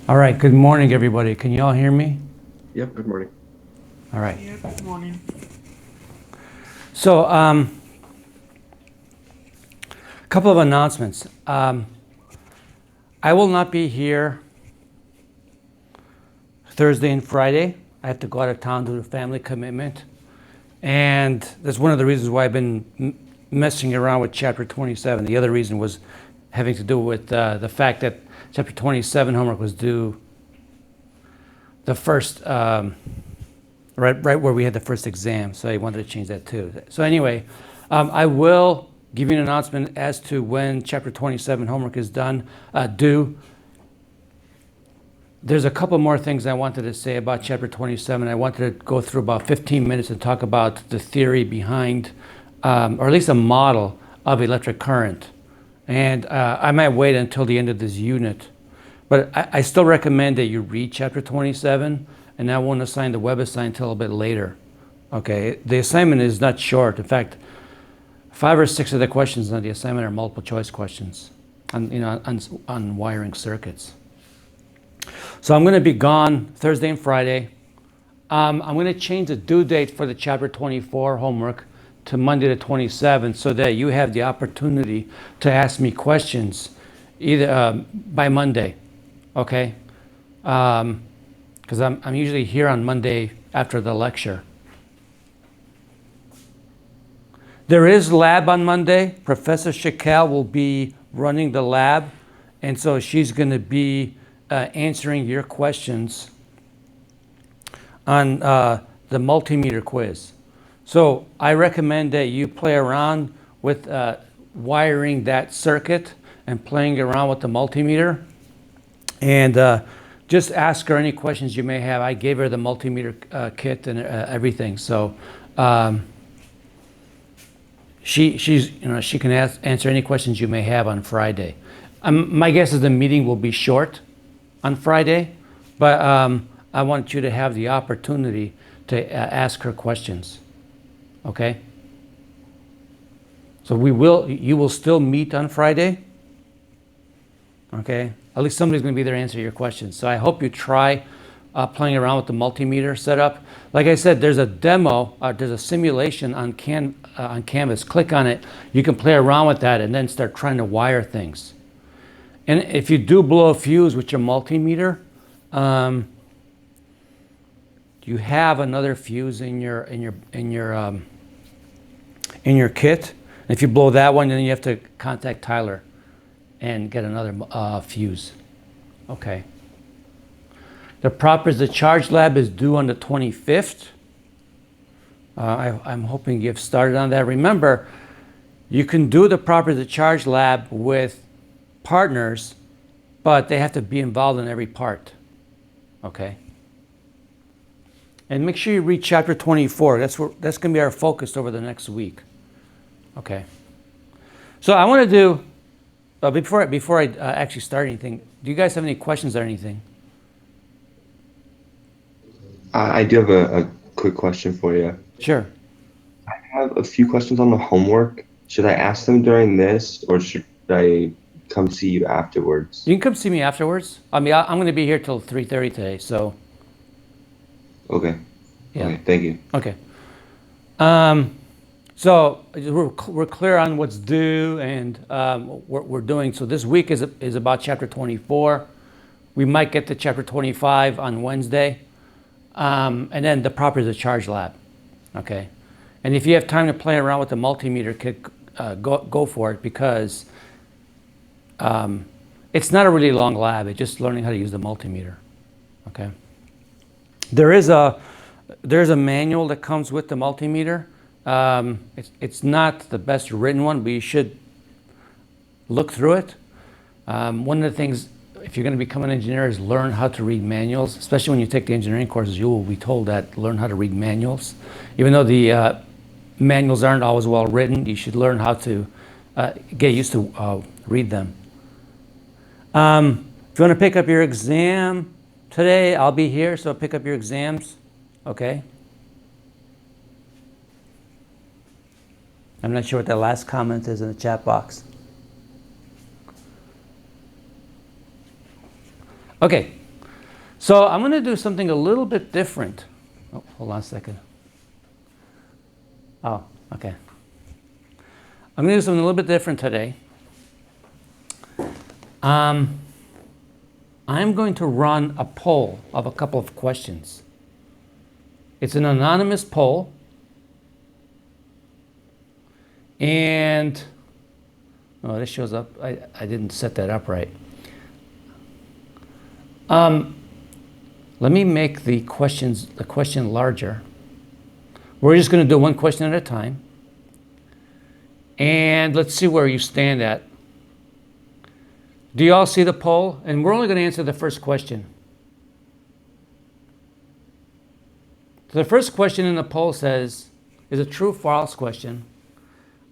All right, good morning, everybody. Can you all hear me? Yep, good morning. All right. Yeah, good morning. So, a couple of announcements. I will not be here Thursday and Friday. I have to go out of town due to family commitment. And that's one of the reasons why I've been messing around with Chapter 27. The other reason was having to do with the fact that Chapter 27 homework was due the first, right where we had the first exam. So I wanted to change that too. So anyway, I will give you an announcement as to when Chapter 27 homework is due. There's a couple more things I wanted to say about Chapter 27. I wanted to go through about 15 minutes and talk about the theory behind, or at least a model of electric current. And I might wait until the end of this unit. But I still recommend that you read Chapter 27, and I won't assign the web assignment until a bit later. Okay, the assignment is not short. In fact, 5 or 6 of the questions on the assignment are multiple choice questions on wiring circuits. So I'm going to be gone Thursday and Friday. I'm going to change the due date for the Chapter 24 homework to Monday the 27th so that you have the opportunity to ask me questions either by Monday, okay? Because I'm usually here on Monday after the lecture. There is lab on Monday. Professor Shakel will be running the lab, and so she's going to be answering your questions on the multimeter quiz. So I recommend that you play around with wiring that circuit and playing around with the multimeter, and just ask her any questions you may have. I gave her the multimeter kit and everything, so she can answer any questions you may have on Friday. My guess is the meeting will be short on Friday, but I want you to have the opportunity to ask her questions. Okay? So you will still meet on Friday. Okay? At least somebody's going to be there to answer your questions. So I hope you try playing around with the multimeter setup. Like I said, there's a demo, there's a simulation on Canvas. Click on it. You can play around with that and then start trying to wire things. And if you do blow a fuse with your multimeter, you have another fuse in your kit. And if you blow that one, then you have to contact Tyler and get another fuse. Okay. The Properties of Charge lab is due on the 25th. I'm hoping you've started on that. Remember, you can do the Properties of Charge lab with partners, but they have to be involved in every part. Okay? And make sure you read Chapter 24. That's going to be our focus over the next week. Okay. So I want to do, before I actually start anything, do you guys have any questions or anything? I do have a quick question for you. Sure. I have a few questions on the homework. Should I ask them during this, or should I come see you afterwards? You can come see me afterwards. I mean, I'm going to be here till 3:30 today, so. Okay. Yeah. Okay, thank you. Okay. So we're clear on what's due and what we're doing. So this week is about Chapter 24. We might get to Chapter 25 on Wednesday. And then the Properties of Charge lab. Okay. And if you have time to play around with the multimeter kit, go for it, because it's not a really long lab. It's just learning how to use the multimeter. Okay. There's a manual that comes with the multimeter. It's not the best written one, but you should look through it. One of the things, if you're going to become an engineer, is learn how to read manuals. Especially when you take the engineering courses, you will be told that learn how to read manuals. Even though the manuals aren't always well written, you should learn how to get used to read them. If you want to pick up your exam today, I'll be here, so pick up your exams. Okay. I'm not sure what that last comment is in the chat box. Okay, So I'm going to do something a little bit different. Oh, hold on a second. Oh, okay. I'm going to do something a little bit different today. I'm going to run a poll of a couple of questions. It's an anonymous poll. And, oh, this shows up. I didn't set that up right. Let me make the question larger. We're just going to do one question at a time. And let's see where you stand at. Do you all see the poll? And we're only going to answer the first question. So the first question in the poll says, is a true or false question.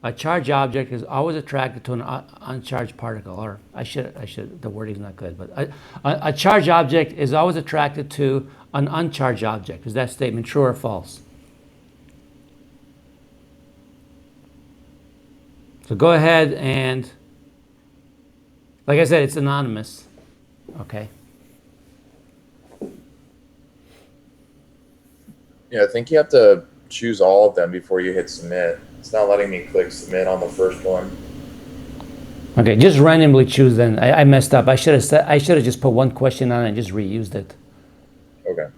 A charged object is always attracted to an uncharged particle. Or the wording's not good, but a charged object is always attracted to an uncharged object. Is that statement true or false? So go ahead and, like I said, it's anonymous. Okay. Yeah, I think you have to choose all of them before you hit submit. It's not letting me click submit on the first one. Okay, just randomly choose then. I messed up. I should have just put one question on it and just reused it. Okay.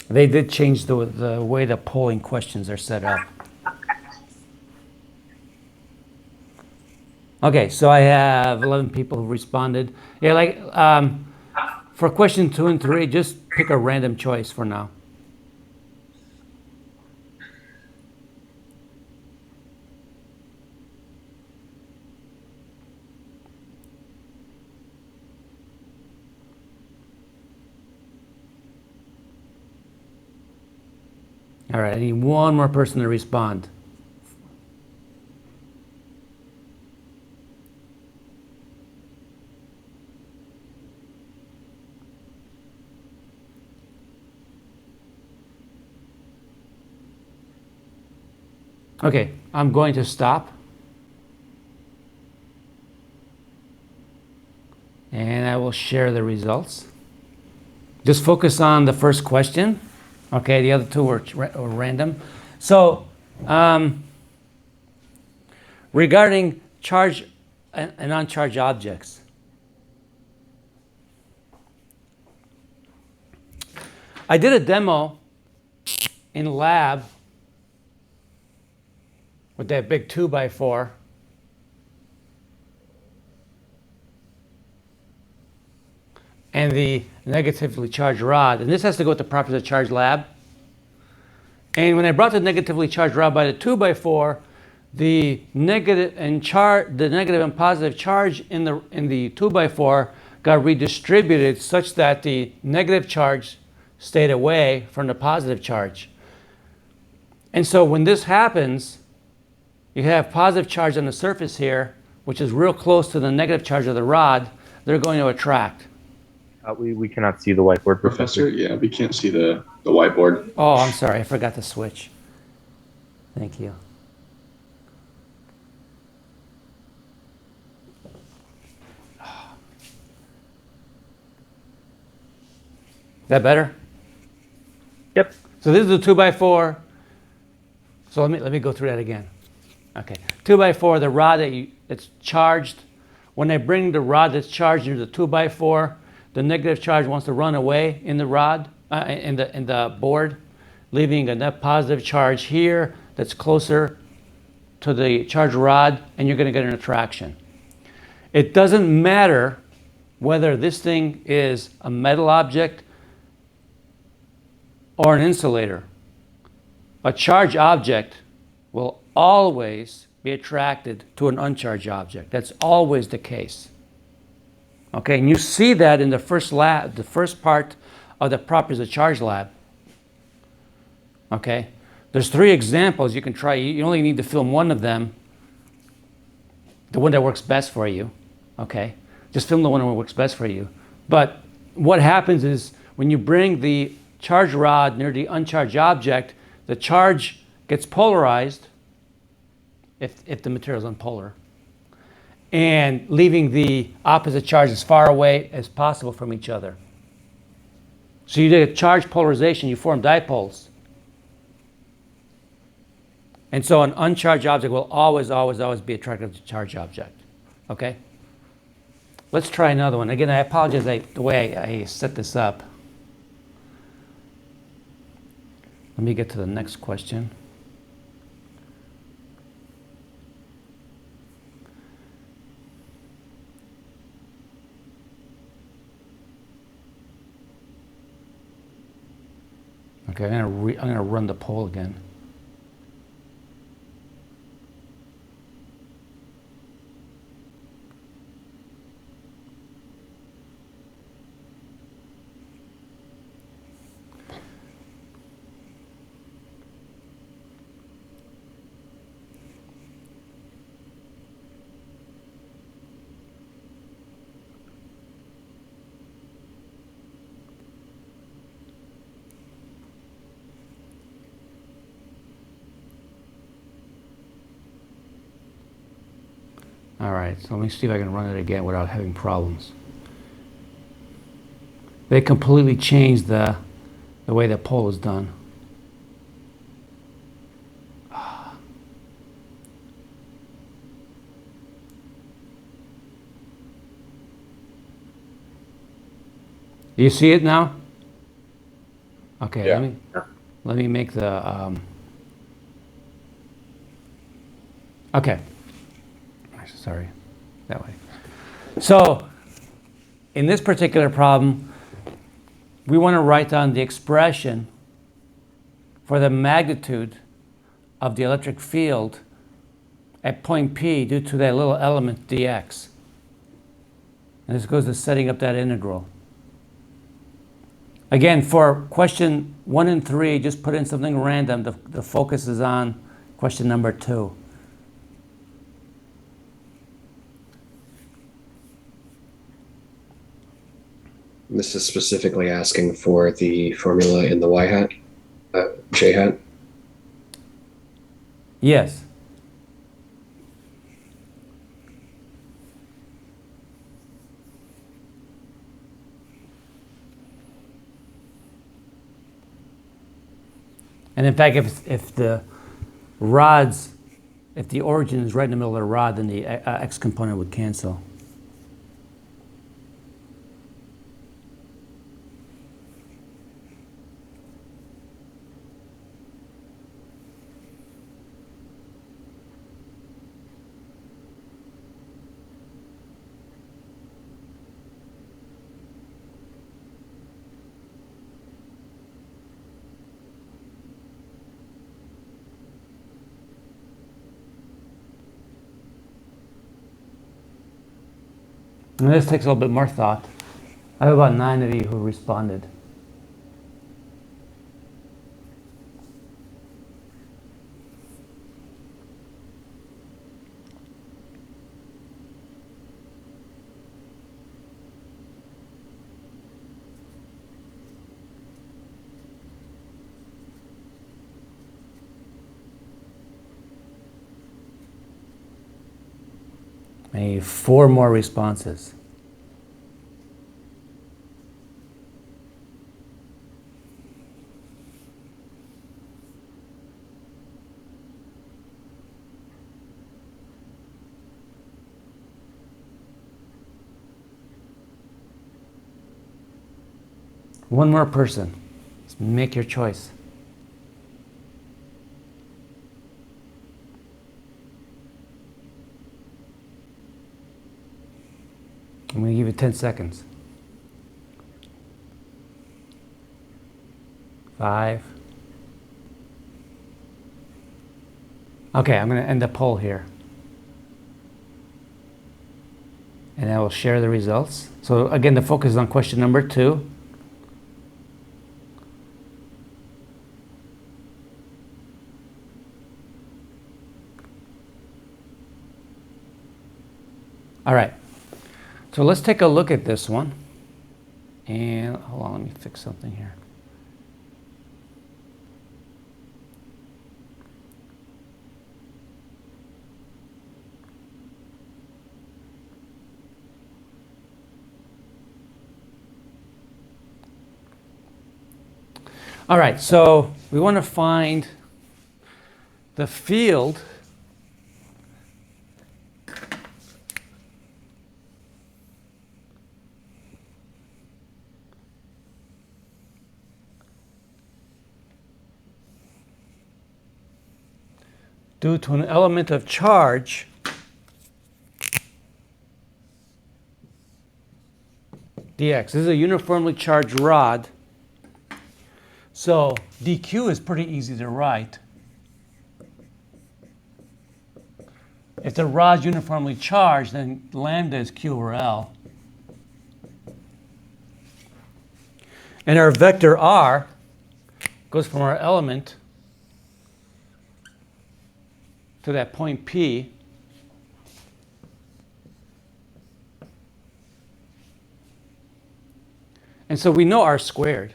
They did change the way the polling questions are set up. Okay, so I have 11 people who responded. Yeah, like for question 2 and 3, just pick a random choice for now. All right, I need one more person to respond. Okay, I'm going to stop. And I will share the results. Just focus on the first question. Okay, the other two were random. So, regarding charged and uncharged objects, I did a demo in lab with that big 2x4. And the negatively charged rod. And this has to go with the properties of charged lab. And when I brought the negatively charged rod by the 2x4, the negative and positive charge in the 2x4 got redistributed such that the negative charge stayed away from the positive charge. And so when this happens, you have positive charge on the surface here, which is real close to the negative charge of the rod. They're going to attract. We cannot see the whiteboard, Professor. Yeah, we can't see the whiteboard. Oh, I'm sorry. I forgot to switch. Thank you. Is that better? Yep. So this is a 2x4. So let me go through that again. Okay. 2x4, the rod it's charged. When I bring the rod that's charged into the 2x4, the negative charge wants to run away in the rod, in the board, leaving a net positive charge here that's closer to the charged rod, and you're going to get an attraction. It doesn't matter whether this thing is a metal object or an insulator. A charged object will always be attracted to an uncharged object. That's always the case. Okay, and you see that in the first part of the properties of charge lab. Okay, there's 3 examples you can try. You only need to film one of them, the one that works best for you. Okay, Just film the one that works best for you. But what happens is when you bring the charged rod near the uncharged object, the charge gets polarized, if the material is unpolar, and leaving the opposite charge as far away as possible from each other. So you get charge polarization, you form dipoles. And so an uncharged object will always, always, always be attracted to a charged object. Okay? Let's try another one. Again, I apologize the way I set this up. Let me get to the next question. Okay, I'm gonna run the poll again. All right, so let me see if I can run it again without having problems. They completely changed the way the poll is done. Do you see it now? Okay, Yeah. let me make the okay. Sorry, that way. So in this particular problem, we want to write down the expression for the magnitude of the electric field at point P due to that little element dx. And this goes to setting up that integral. Again, for question 1 and 3, just put in something random. The focus is on question number 2. This is specifically asking for the formula in the y hat, j hat. Yes. And in fact, if the origin is right in the middle of the rod, then the x component would cancel. And this takes a little bit more thought. I have about 9 of you who responded. Maybe 4 more responses. One more person. Just make your choice. I'm going to give you 10 seconds. 5. Okay, I'm going to end the poll here. And I will share the results. So again, the focus is on question number 2. All right. So let's take a look at this one. And hold on, let me fix something here. All right, so we want to find the field due to an element of charge dx. This is a uniformly charged rod. So dq is pretty easy to write. If the rod's uniformly charged, then lambda is q over L. And our vector r goes from our element to that point P. And so we know r squared.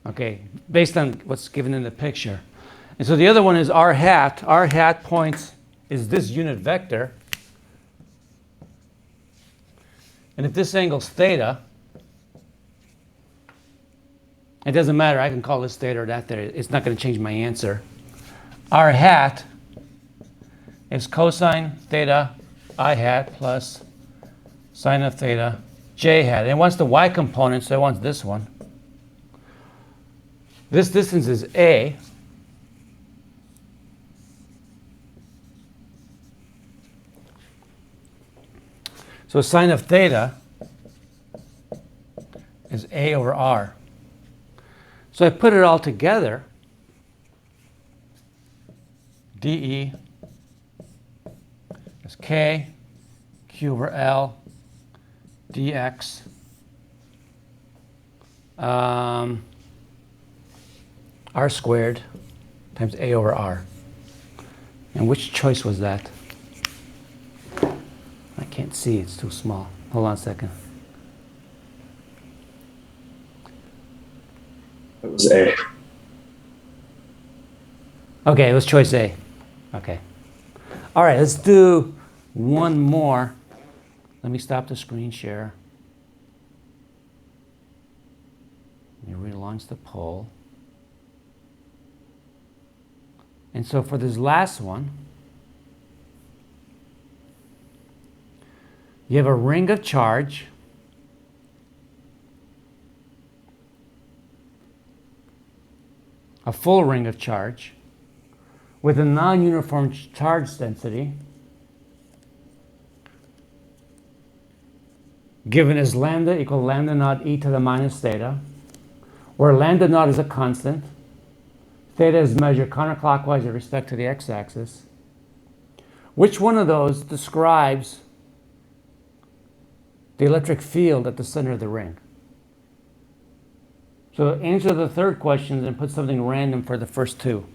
Okay, based on what's given in the picture. And so the other one is r hat. R hat points is this unit vector. And if this angle's theta, it doesn't matter. I can call this theta or that theta. It's not going to change my answer. R hat is cosine theta I hat plus sine of theta j hat. And it wants the y component, so it wants this one. This distance is a. So sine of theta is a over r. So I put it all together. dE is k q over L dx r squared times a over r. And which choice was that? I can't see, it's too small. Hold on a second. That was A. Okay, it was choice A. Okay. All right, let's do one more. Let me stop the screen share. Let me relaunch the poll. And so for this last one, you have a ring of charge a full ring of charge with a non-uniform charge density given as lambda equal lambda naught e to the minus theta, where lambda naught is a constant, theta is measured counterclockwise with respect to the x-axis. Which one of those describes the electric field at the center of the ring? So answer the third question and put something random for the first two.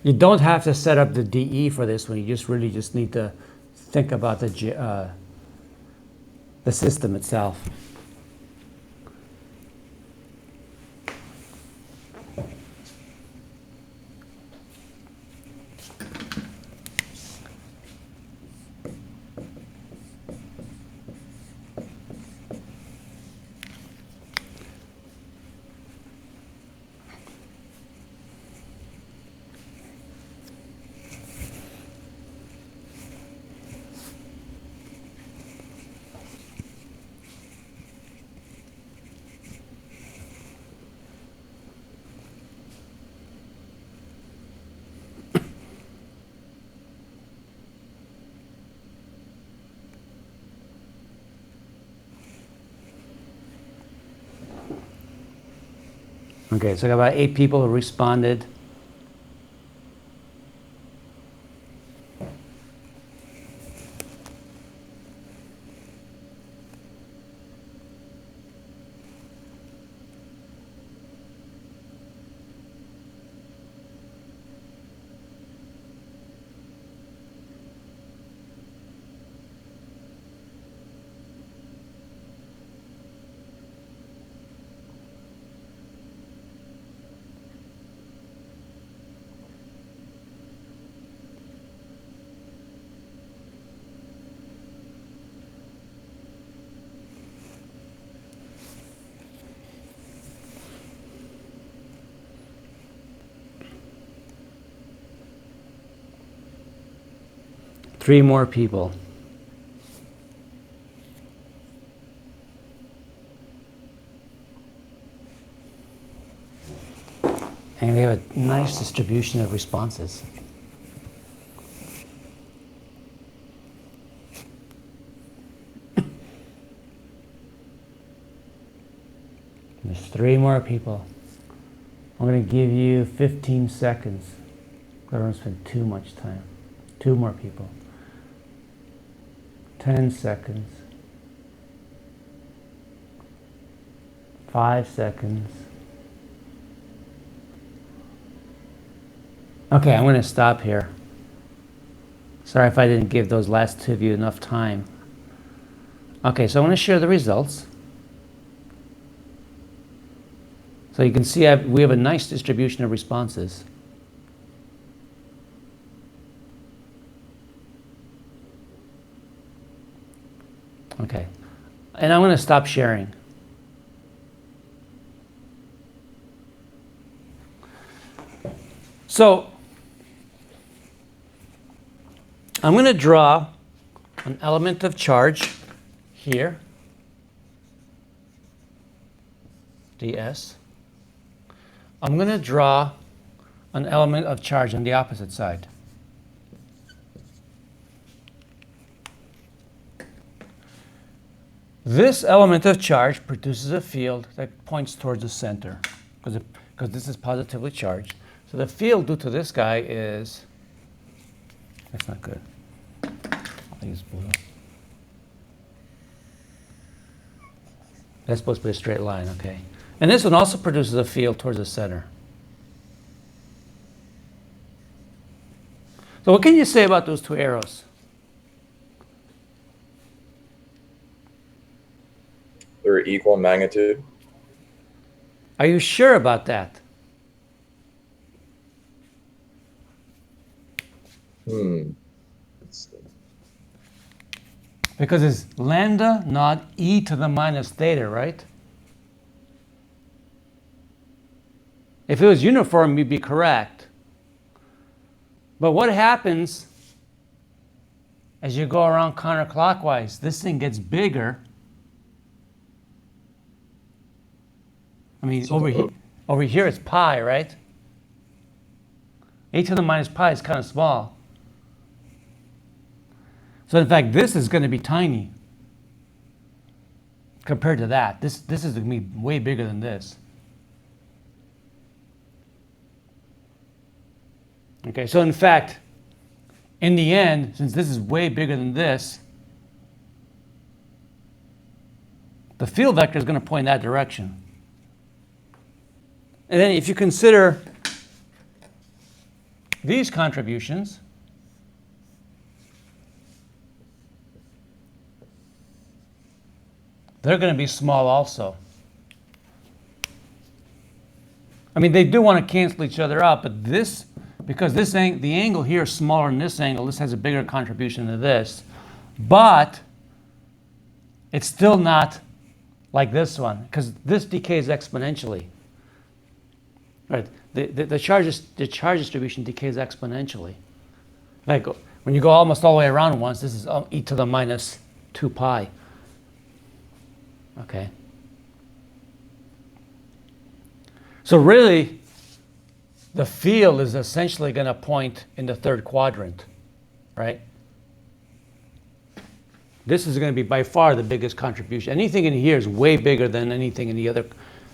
You don't have to set up the DE for this one. You just really just need to think about the system itself. Okay, so I got about 8 people who responded. Three more people. And we have a nice distribution of responses. There's 3 more people. I'm going to give you 15 seconds. I don't spend too much time. 2 more people. 10 seconds. 5 seconds. Okay, I'm going to stop here. Sorry if I didn't give those last 2 of you enough time. Okay, so I want to share the results. So you can see we have a nice distribution of responses. Okay, and I'm going to stop sharing. So I'm going to draw an element of charge here, ds. I'm going to draw an element of charge on the opposite side. This element of charge produces a field that points towards the center because this is positively charged. So the field due to this guy is, that's not good. I'll use blue. That's supposed to be a straight line, okay. And this one also produces a field towards the center. So what can you say about those 2 arrows? They're equal magnitude. Are you sure about that? Let's see. Because it's lambda not e to the minus theta, right? If it was uniform, you'd be correct. But what happens as you go around counterclockwise? This thing gets bigger. I mean, over here it's pi, right? A to the minus pi is kind of small. So in fact, this is going to be tiny compared to that. This is going to be way bigger than this. Okay, so in fact, in the end, since this is way bigger than this, the field vector is going to point in that direction. And then if you consider these contributions, they're going to be small also. I mean, they do want to cancel each other out, but this, because the angle here is smaller than this angle, this has a bigger contribution to this. But it's still not like this one, because this decays exponentially. Right? The charge distribution decays exponentially. Like when you go almost all the way around once, this is e to the minus 2 pi. Okay. So really, the field is essentially going to point in the 3rd quadrant, right? This is going to be by far the biggest contribution. Anything in here is way bigger than anything in the other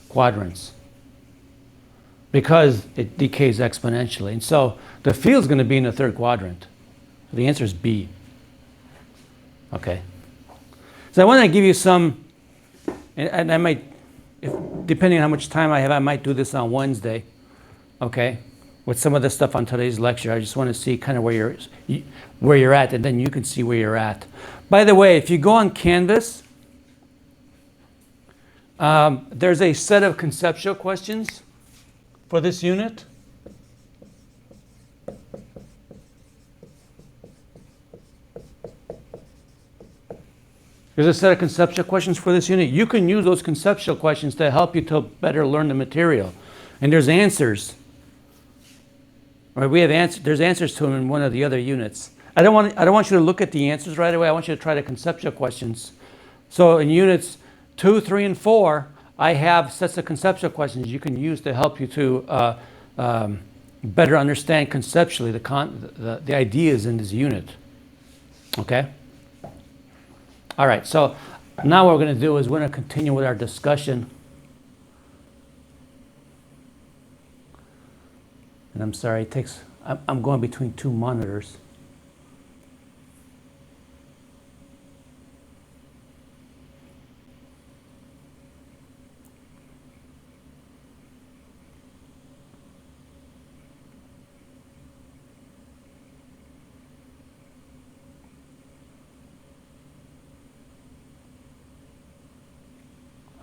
quadrants. because it decays exponentially. And so the field's going to be in the third quadrant. The answer is B. Okay. So I want to give you some, and I might, depending on how much time I have, I might do this on Wednesday, okay, with some of the stuff on today's lecture. I just want to see kind of where you're at, and then you can see where you're at. By the way, if you go on Canvas, there's a set of conceptual questions for this unit. There's a set of conceptual questions for this unit. You can use those conceptual questions to help you to better learn the material. And there's answers. Right, we have answers. There's answers to them in one of the other units. I don't want you to look at the answers right away. I want you to try the conceptual questions. So in units 2, 3, and 4, I have sets of conceptual questions you can use to help you to better understand conceptually the ideas in this unit. Okay? All right, so now what we're going to do is we're going to continue with our discussion. And I'm sorry, I'm going between two monitors.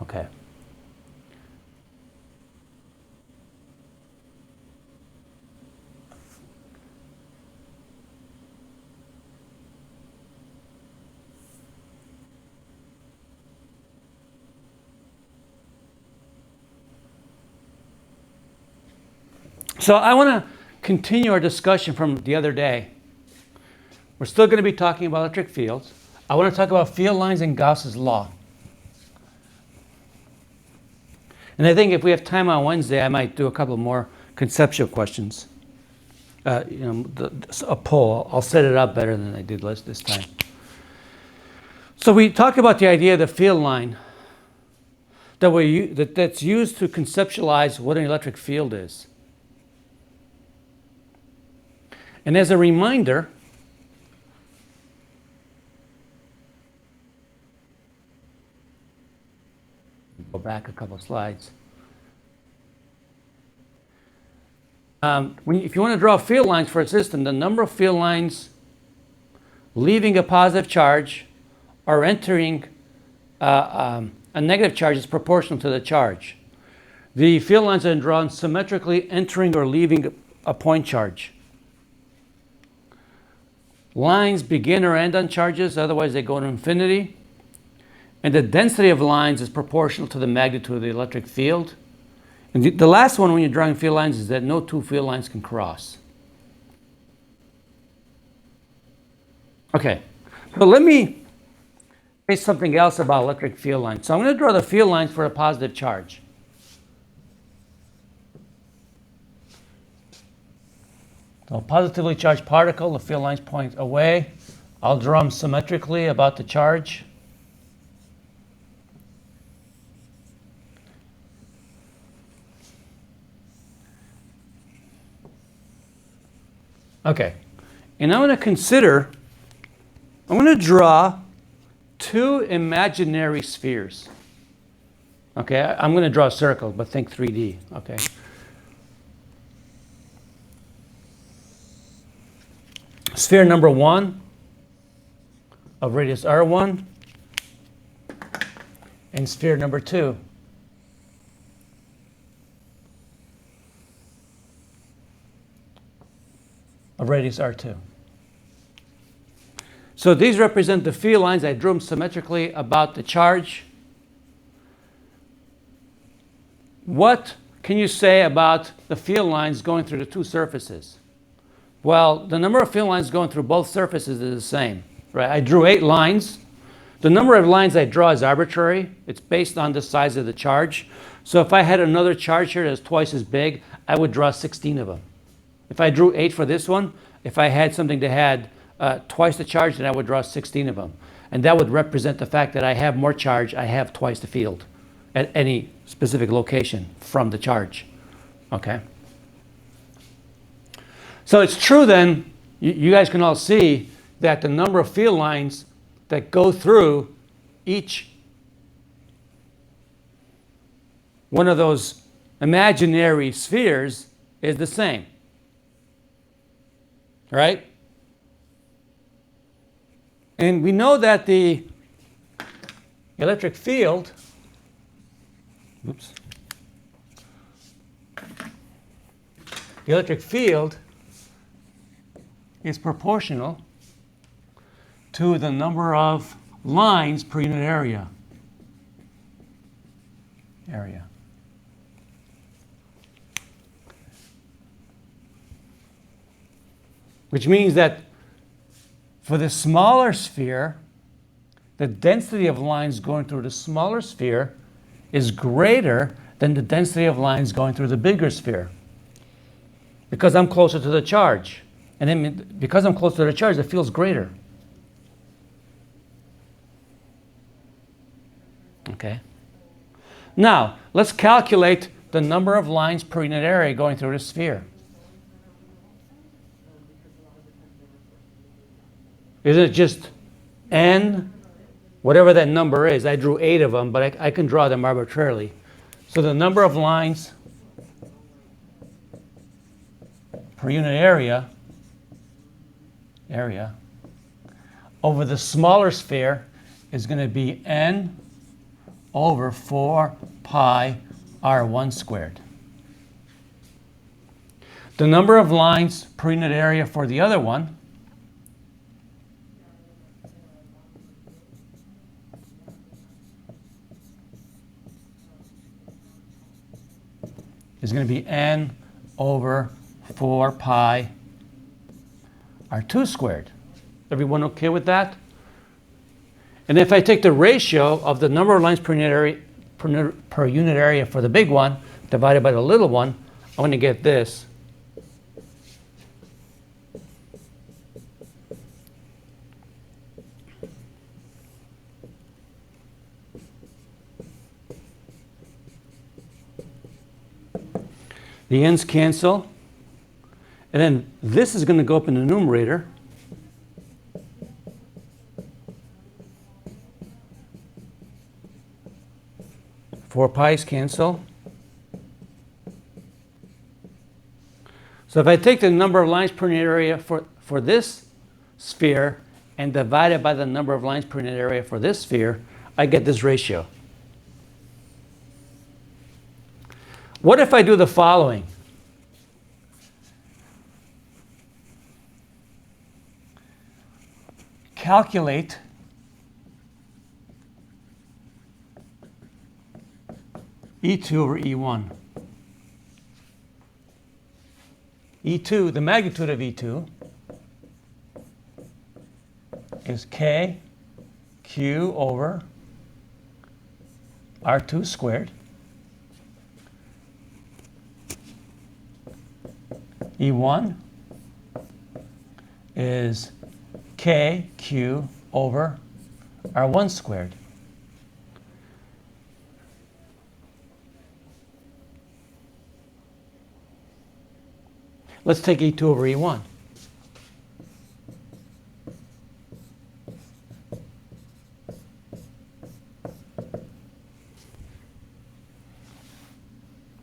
Okay. So I want to continue our discussion from the other day. We're still going to be talking about electric fields. I want to talk about field lines and Gauss's law. And I think if we have time on Wednesday, I might do a couple more conceptual questions. A poll. I'll set it up better than I did this time. So we talked about the idea of the field line that's used to conceptualize what an electric field is. And as a reminder, go back a couple of slides. If you want to draw field lines for a system, the number of field lines leaving a positive charge or entering a negative charge is proportional to the charge. The field lines are drawn symmetrically entering or leaving a point charge. Lines begin or end on charges, otherwise they go to infinity. And the density of lines is proportional to the magnitude of the electric field. And the last one when you're drawing field lines is that no two field lines can cross. Okay, so let me say something else about electric field lines. So I'm going to draw the field lines for a positive charge. So a positively charged particle, the field lines point away. I'll draw them symmetrically about the charge. Okay, and I'm going to draw two imaginary spheres. Okay, I'm going to draw a circle, but think 3D, okay? Sphere number 1 of radius R1 and sphere number 2 of radius R2. So these represent the field lines. I drew them symmetrically about the charge. What can you say about the field lines going through the two surfaces? Well, the number of field lines going through both surfaces is the same, right? I drew 8 lines. The number of lines I draw is arbitrary. It's based on the size of the charge. So if I had another charge here that's twice as big, I would draw 16 of them. If I drew 8 for this one, if I had something that had twice the charge, then I would draw 16 of them. And that would represent the fact that I have more charge, I have twice the field at any specific location from the charge. Okay. So it's true then, you guys can all see that the number of field lines that go through each one of those imaginary spheres is the same. Right? And we know that the electric field, oops, the electric field is proportional to the number of lines per unit area. Which means that for the smaller sphere, the density of lines going through the smaller sphere is greater than the density of lines going through the bigger sphere. Because I'm closer to the charge. And then because I'm closer to the charge, the field's greater. Okay. Now, let's calculate the number of lines per unit area going through the sphere. Is it just n, whatever that number is? I drew 8 of them, but I can draw them arbitrarily. So the number of lines per unit area over the smaller sphere is going to be n over 4 pi r1 squared. The number of lines per unit area for the other one is going to be n over 4 pi r2 squared. Everyone okay with that? And if I take the ratio of the number of lines per unit area for the big one divided by the little one, I'm going to get this. The ends cancel. And then this is going to go up in the numerator. Four pi's cancel. So if I take the number of lines per unit area for this sphere and divide it by the number of lines per unit area for this sphere, I get this ratio. What if I do the following? Calculate E2 over E1. E2, the magnitude of E2 is K Q over R2 squared. E1 is KQ over R1 squared. Let's take E2 over E1.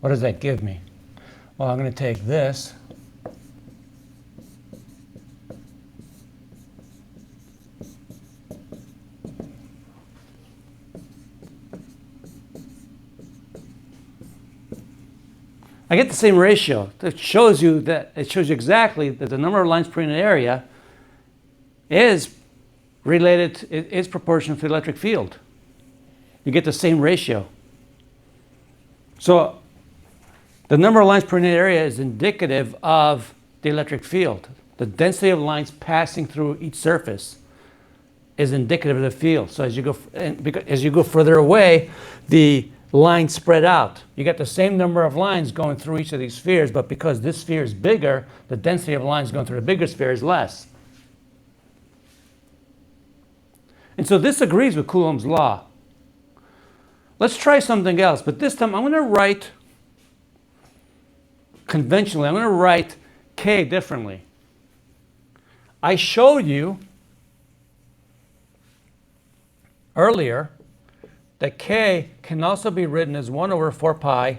What does that give me? Well, I'm going to take this I get the same ratio. It shows you exactly that the number of lines per unit area is related, is proportional to the electric field. You get the same ratio. So the number of lines per unit area is indicative of the electric field. The density of lines passing through each surface is indicative of the field. So as you go further away, the lines spread out. You get the same number of lines going through each of these spheres, but because this sphere is bigger, the density of lines going through the bigger sphere is less. And so this agrees with Coulomb's law. Let's try something else, but this time I'm going to write conventionally, I'm going to write K differently. I showed you earlier that K can also be written as 1 over 4 pi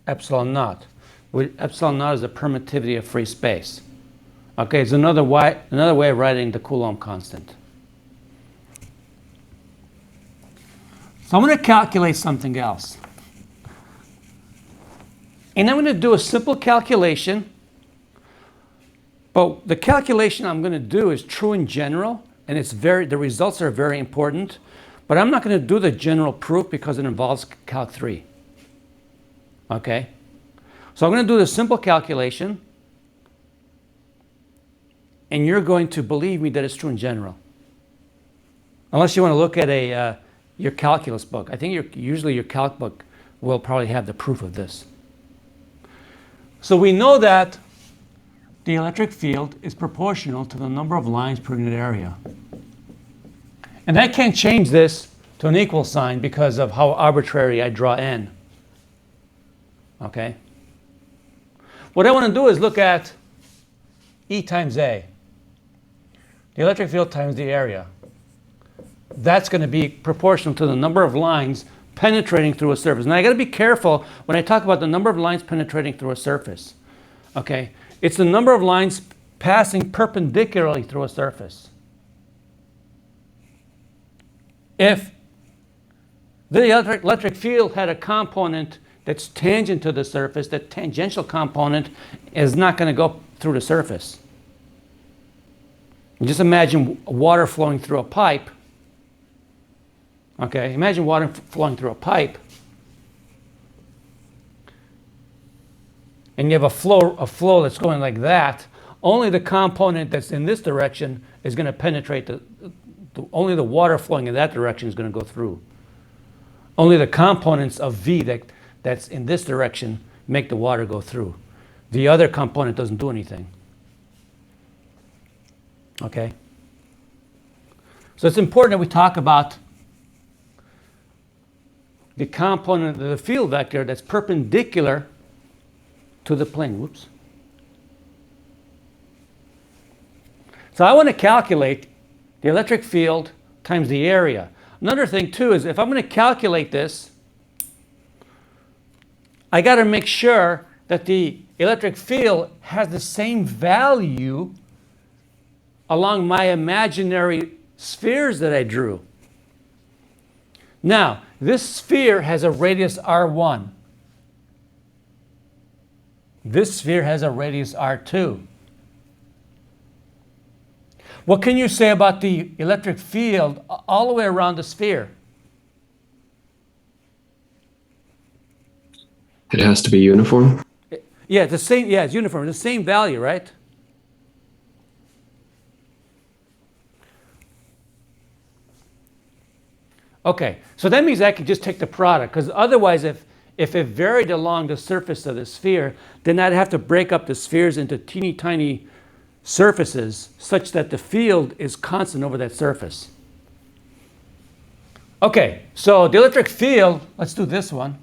epsilon naught. Where epsilon naught is the permittivity of free space. Okay, it's another way of writing the Coulomb constant. So I'm going to calculate something else. And I'm going to do a simple calculation. But the calculation I'm going to do is true in general, and the results are very important. But I'm not going to do the general proof because it involves Calc 3. Okay? So I'm going to do the simple calculation, and you're going to believe me that it's true in general. Unless you want to look at your calculus book. I think usually your calc book will probably have the proof of this. So we know that the electric field is proportional to the number of lines per unit area. And I can't change this to an equal sign because of how arbitrary I draw n. Okay? What I want to do is look at E times A. The electric field times the area. That's going to be proportional to the number of lines penetrating through a surface. Now I got to be careful when I talk about the number of lines penetrating through a surface. Okay? It's the number of lines passing perpendicularly through a surface. If the electric field had a component that's tangent to the surface, that tangential component is not going to go through the surface. And just imagine water flowing through a pipe. Okay, imagine water flowing through a pipe. And you have a flow that's going like that. Only the component that's in this direction is going to penetrate only the water flowing in that direction is going to go through. Only the components of V that's in this direction make the water go through. The other component doesn't do anything. Okay? So it's important that we talk about the component of the field vector that's perpendicular to the plane. Whoops. So I want to calculate the electric field times the area. Another thing too is if I'm going to calculate this, I got to make sure that the electric field has the same value along my imaginary spheres that I drew. Now, this sphere has a radius R1. This sphere has a radius R2. What can you say about the electric field all the way around the sphere? It has to be uniform. Yeah, it's the same. Yeah, it's uniform. The same value, right? Okay, so that means I could just take the product, because otherwise, if it varied along the surface of the sphere, then I'd have to break up the spheres into teeny tiny surfaces such that the field is constant over that surface. Okay, so the electric field, let's do this one.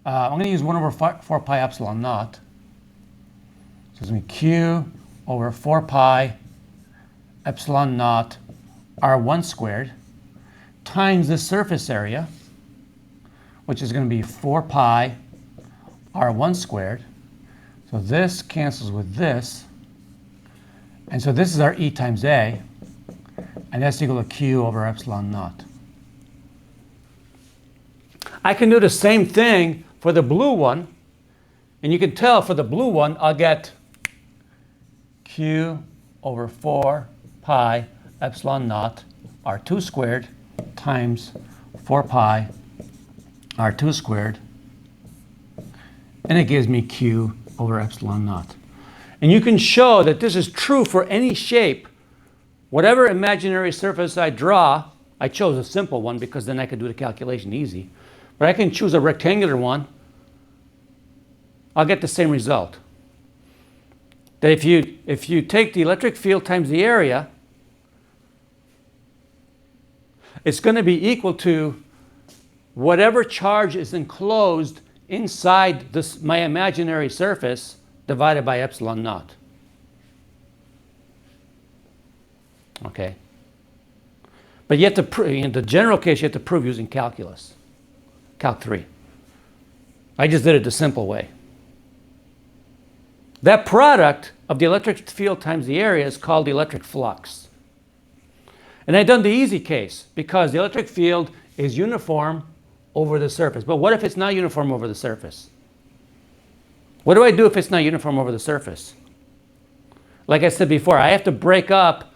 I'm going to use 1 over 4 pi epsilon naught. So it's going to be Q over 4 pi epsilon naught R1 squared times the surface area, which is going to be 4 pi R1 squared. So this cancels with this. And so this is our E times A, and that's equal to Q over epsilon naught. I can do the same thing for the blue one, and you can tell for the blue one, I'll get Q over 4 pi epsilon naught R2 squared times 4 pi R2 squared, and it gives me Q over epsilon naught. And you can show that this is true for any shape. Whatever imaginary surface I draw, I chose a simple one because then I could do the calculation easy. But I can choose a rectangular one. I'll get the same result. That if you take the electric field times the area, it's going to be equal to whatever charge is enclosed inside this, my imaginary surface divided by epsilon naught. Okay. But you have to in the general case, you have to prove using calculus, Calc 3. I just did it the simple way. That product of the electric field times the area is called the electric flux. And I've done the easy case because the electric field is uniform over the surface. But what if it's not uniform over the surface? What do I do if it's not uniform over the surface? Like I said before, I have to break up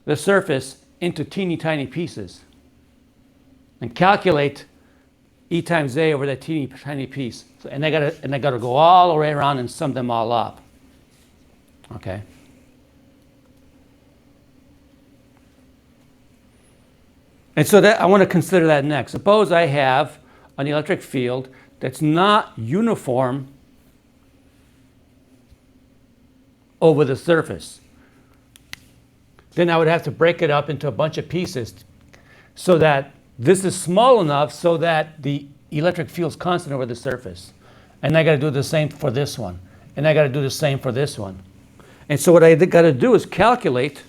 the surface into teeny tiny pieces and calculate E times A over that teeny tiny piece. And I gotta go all the way around and sum them all up. Okay. And so that I want to consider that next. Suppose I have an electric field that's not uniform over the surface. Then I would have to break it up into a bunch of pieces so that this is small enough so that the electric field is constant over the surface. And I got to do the same for this one. And I got to do the same for this one. And so what I got to do is calculate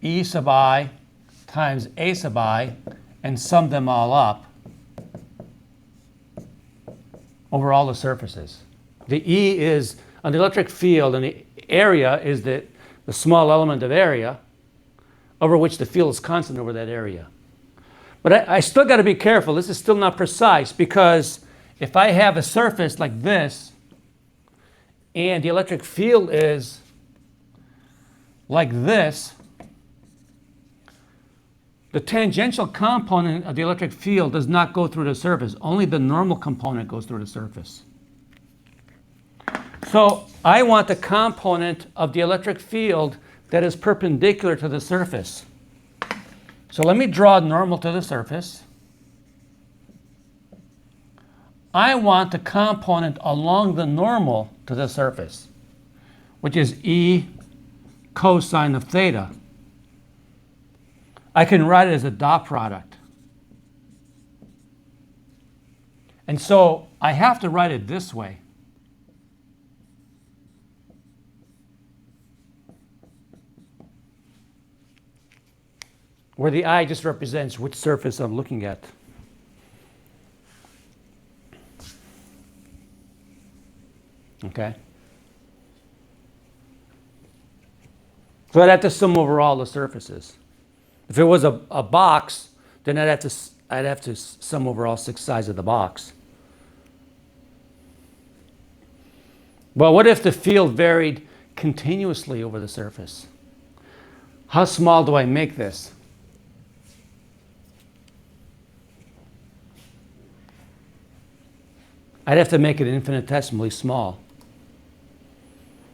E sub I times A sub I and sum them all up over all the surfaces. The E is on the electric field, and the area is the small element of area over which the field is constant over that area. But I still got to be careful. This is still not precise because if I have a surface like this and the electric field is like this, the tangential component of the electric field does not go through the surface. Only the normal component goes through the surface. So I want the component of the electric field that is perpendicular to the surface. So let me draw normal to the surface. I want the component along the normal to the surface, which is E cosine of theta. I can write it as a dot product. And so I have to write it this way. Where the I just represents which surface I'm looking at. Okay? So I'd have to sum over all the surfaces. If it was a box, then I'd have to sum over all 6 sides of the box. But what if the field varied continuously over the surface? How small do I make this? I'd have to make it infinitesimally small.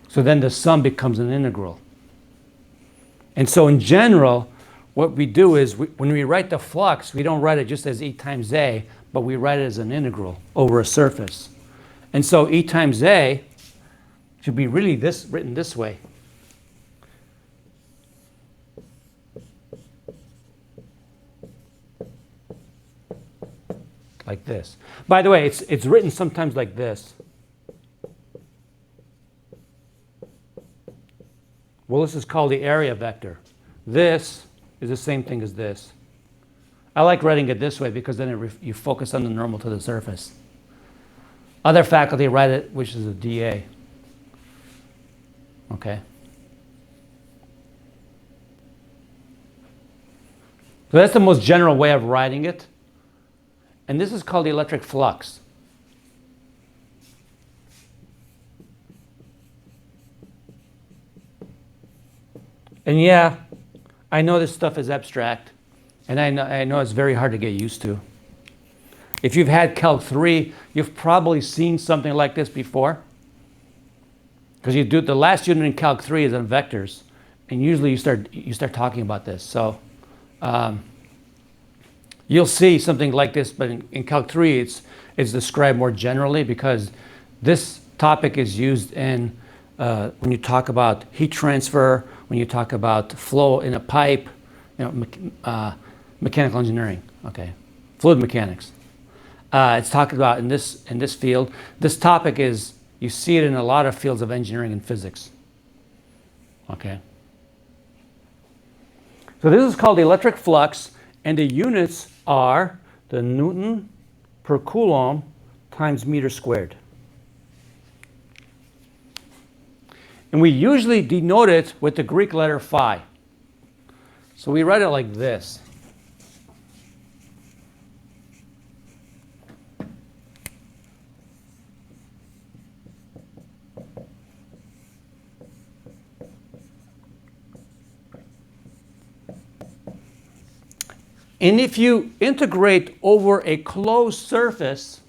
So then the sum becomes an integral. And so in general, what we do is when we write the flux, we don't write it just as E times A, but we write it as an integral over a surface. And so E times A should be really written this way. Like this. By the way, it's written sometimes like this. Well, this is called the area vector. This is the same thing as this. I like writing it this way because then you focus on the normal to the surface. Other faculty write it, which is a dA. Okay. So that's the most general way of writing it. And this is called the electric flux. And yeah, I know this stuff is abstract, and I know it's very hard to get used to. If you've had Calc 3, you've probably seen something like this before. Because the last unit in Calc 3 is on vectors, and usually you start talking about this. So you'll see something like this, but in Calc 3 it's described more generally because this topic is used in when you talk about heat transfer, when you talk about flow in a pipe, mechanical engineering, okay, fluid mechanics. It's talked about in this field. This topic is, you see it in a lot of fields of engineering and physics. Okay. So this is called the electric flux, and the units are the Newton per Coulomb times meter squared. And we usually denote it with the Greek letter phi. So we write it like this. And if you integrate over a closed surface,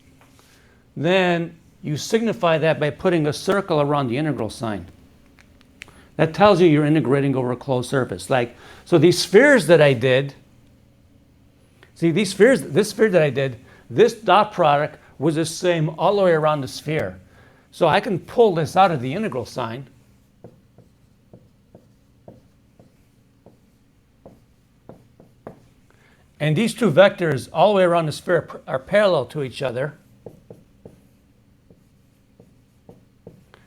then you signify that by putting a circle around the integral sign. That tells you you're integrating over a closed surface. Like, so these spheres that I did, see this sphere that I did, this dot product was the same all the way around the sphere. So I can pull this out of the integral sign. And these two vectors all the way around the sphere are parallel to each other.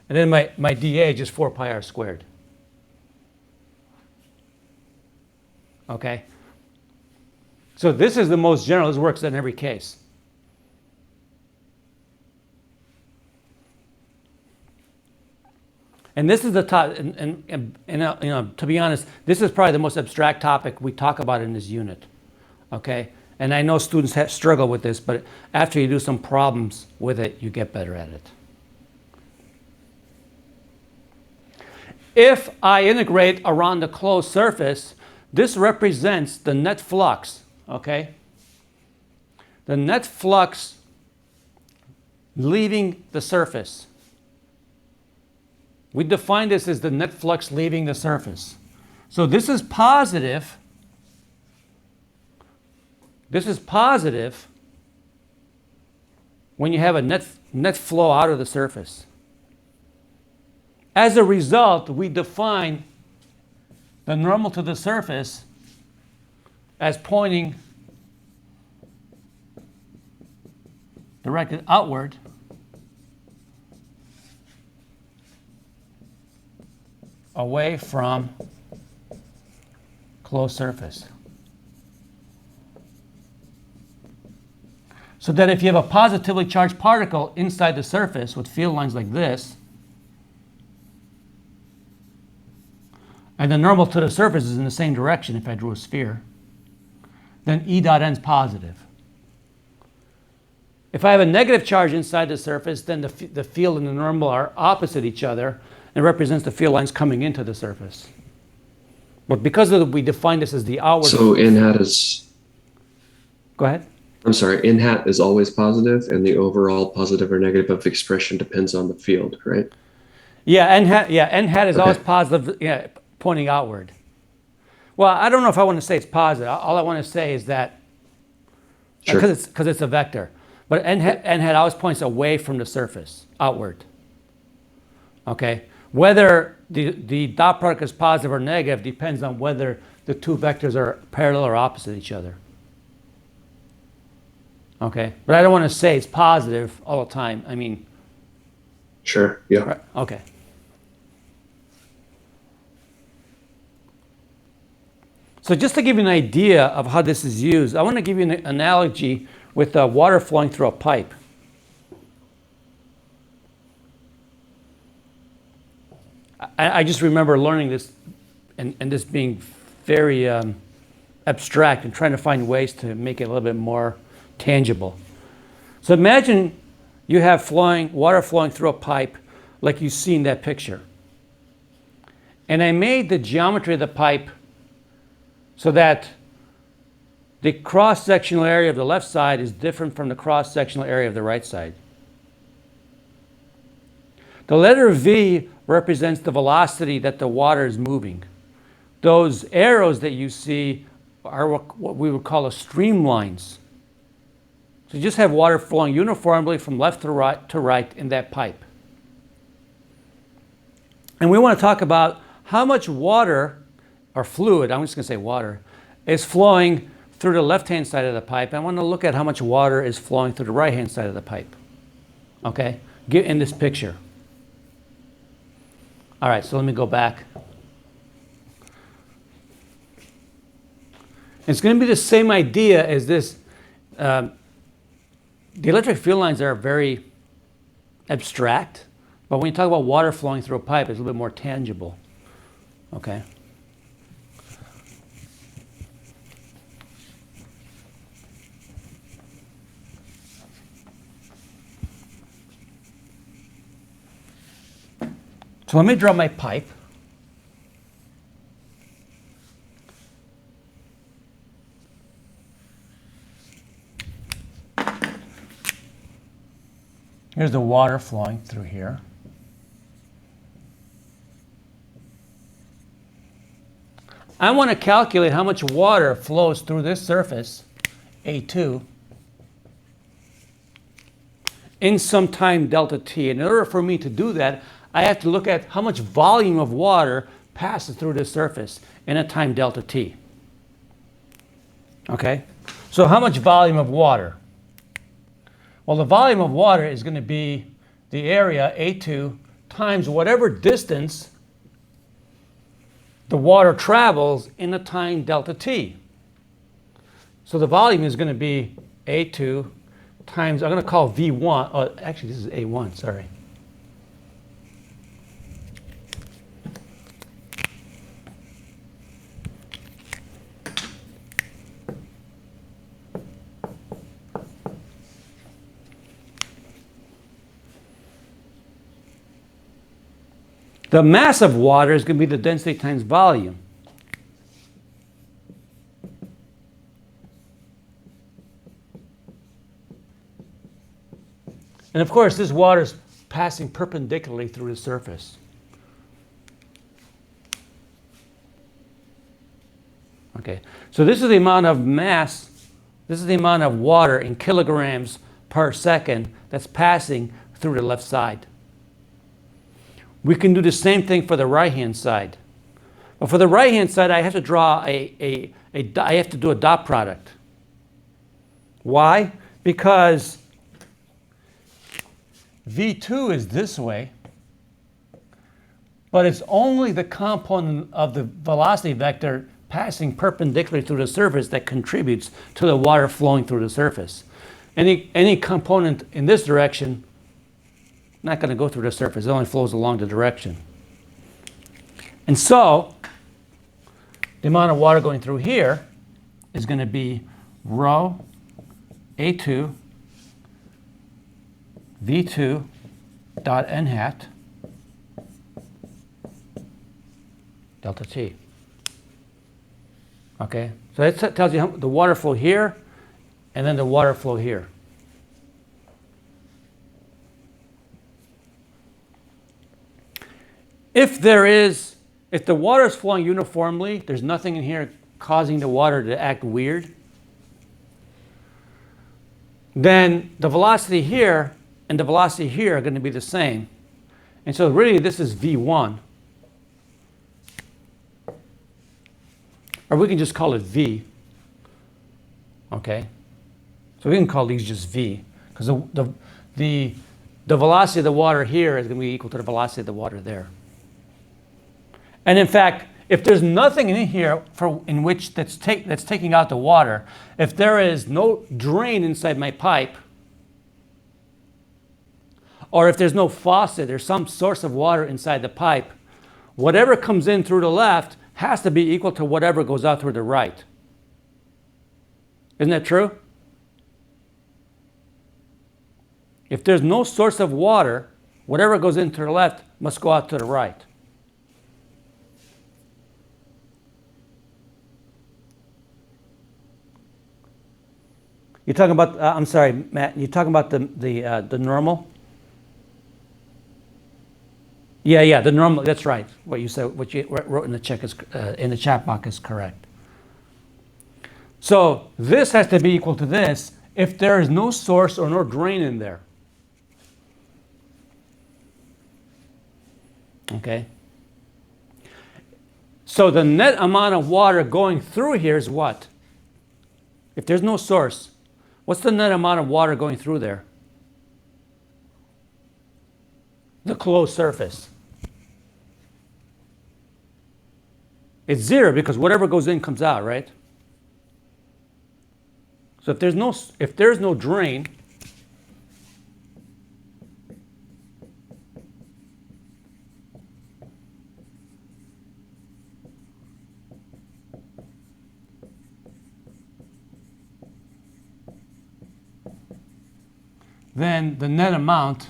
And then my dA is just 4 pi r squared. Okay? So this is the most general. This works in every case. And this is the top, and you know, to be honest, this is probably the most abstract topic we talk about in this unit. Okay? And I know students struggle with this, but after you do some problems with it, you get better at it. If I integrate around the closed surface, this represents the net flux, okay? The net flux leaving the surface. We define this as the net flux leaving the surface. So this is positive. This is positive when you have a net flow out of the surface. As a result, we define the normal to the surface as pointing directed outward away from closed surface. So that if you have a positively charged particle inside the surface with field lines like this, and the normal to the surface is in the same direction if I drew a sphere, then E dot n is positive. If I have a negative charge inside the surface, then the field and the normal are opposite each other and represents the field lines coming into the surface. But because we define this as the outward... So n hat is... Go ahead. I'm sorry, n hat is always positive, and the overall positive or negative of expression depends on the field, right? Yeah, n hat is Okay. always positive, yeah, pointing outward. Well, I don't know if I want to say it's positive. All I want to say is that, Sure. because it's a vector, but n hat always points away from the surface, outward. Okay? Whether the dot product is positive or negative depends on whether the two vectors are parallel or opposite each other. Okay? But I don't want to say it's positive all the time. I mean... Sure, yeah. Right, okay. So just to give you an idea of how this is used, I want to give you an analogy with water flowing through a pipe. I just remember learning this and this being very abstract and trying to find ways to make it a little bit more tangible. So imagine you have water flowing through a pipe like you see in that picture. And I made the geometry of the pipe so that the cross-sectional area of the left side is different from the cross-sectional area of the right side. The letter V represents the velocity that the water is moving. Those arrows that you see are what we would call streamlines. So you just have water flowing uniformly from left to right in that pipe. And we want to talk about how much water or fluid, I'm just going to say water, is flowing through the left-hand side of the pipe. I want to look at how much water is flowing through the right-hand side of the pipe. Okay? Get in this picture. All right, so let me go back. It's going to be the same idea as this. The electric field lines are very abstract, but when you talk about water flowing through a pipe, it's a little bit more tangible. Okay? So let me draw my pipe. Here's the water flowing through here. I want to calculate how much water flows through this surface, A2, in some time delta t. In order for me to do that, I have to look at how much volume of water passes through this surface in a time delta t. Okay? So how much volume of water? Well, the volume of water is going to be the area, A2, times whatever distance the water travels in a time delta t. So the volume is going to be A2 times, I'm going to call V1. Oh, actually, this is A1, sorry. The mass of water is going to be the density times volume. And of course, this water is passing perpendicularly through the surface. Okay, so this is the amount of mass, this is the amount of water in kilograms per second that's passing through the left side. We can do the same thing for the right-hand side. But for the right-hand side, I have to draw I have to do a dot product. Why? Because V2 is this way, but it's only the component of the velocity vector passing perpendicularly through the surface that contributes to the water flowing through the surface. Any component in this direction not going to go through the surface. It only flows along the direction. And so the amount of water going through here is going to be rho A2 V2 dot n hat delta t. Okay, so that tells you the water flow here and then the water flow here. If the water is flowing uniformly, there's nothing in here causing the water to act weird, then the velocity here and the velocity here are going to be the same. And so really this is V1. Or we can just call it V. Okay? So we can call these just V, because the velocity of the water here is going to be equal to the velocity of the water there. And in fact, if there's nothing in here that's taking out the water, if there is no drain inside my pipe, or if there's no faucet, there's some source of water inside the pipe, whatever comes in through the left has to be equal to whatever goes out through the right. Isn't that true? If there's no source of water, whatever goes into the left must go out to the right. You're talking about, I'm sorry, Matt, you're talking about the normal? Yeah, the normal, that's right. What you said, what you wrote in the chat box is correct. So this has to be equal to this if there is no source or no drain in there. Okay? So the net amount of water going through here is what? If there's no source, what's the net amount of water going through there? The closed surface. It's zero because whatever goes in comes out, right? So if there's no drain, then the net amount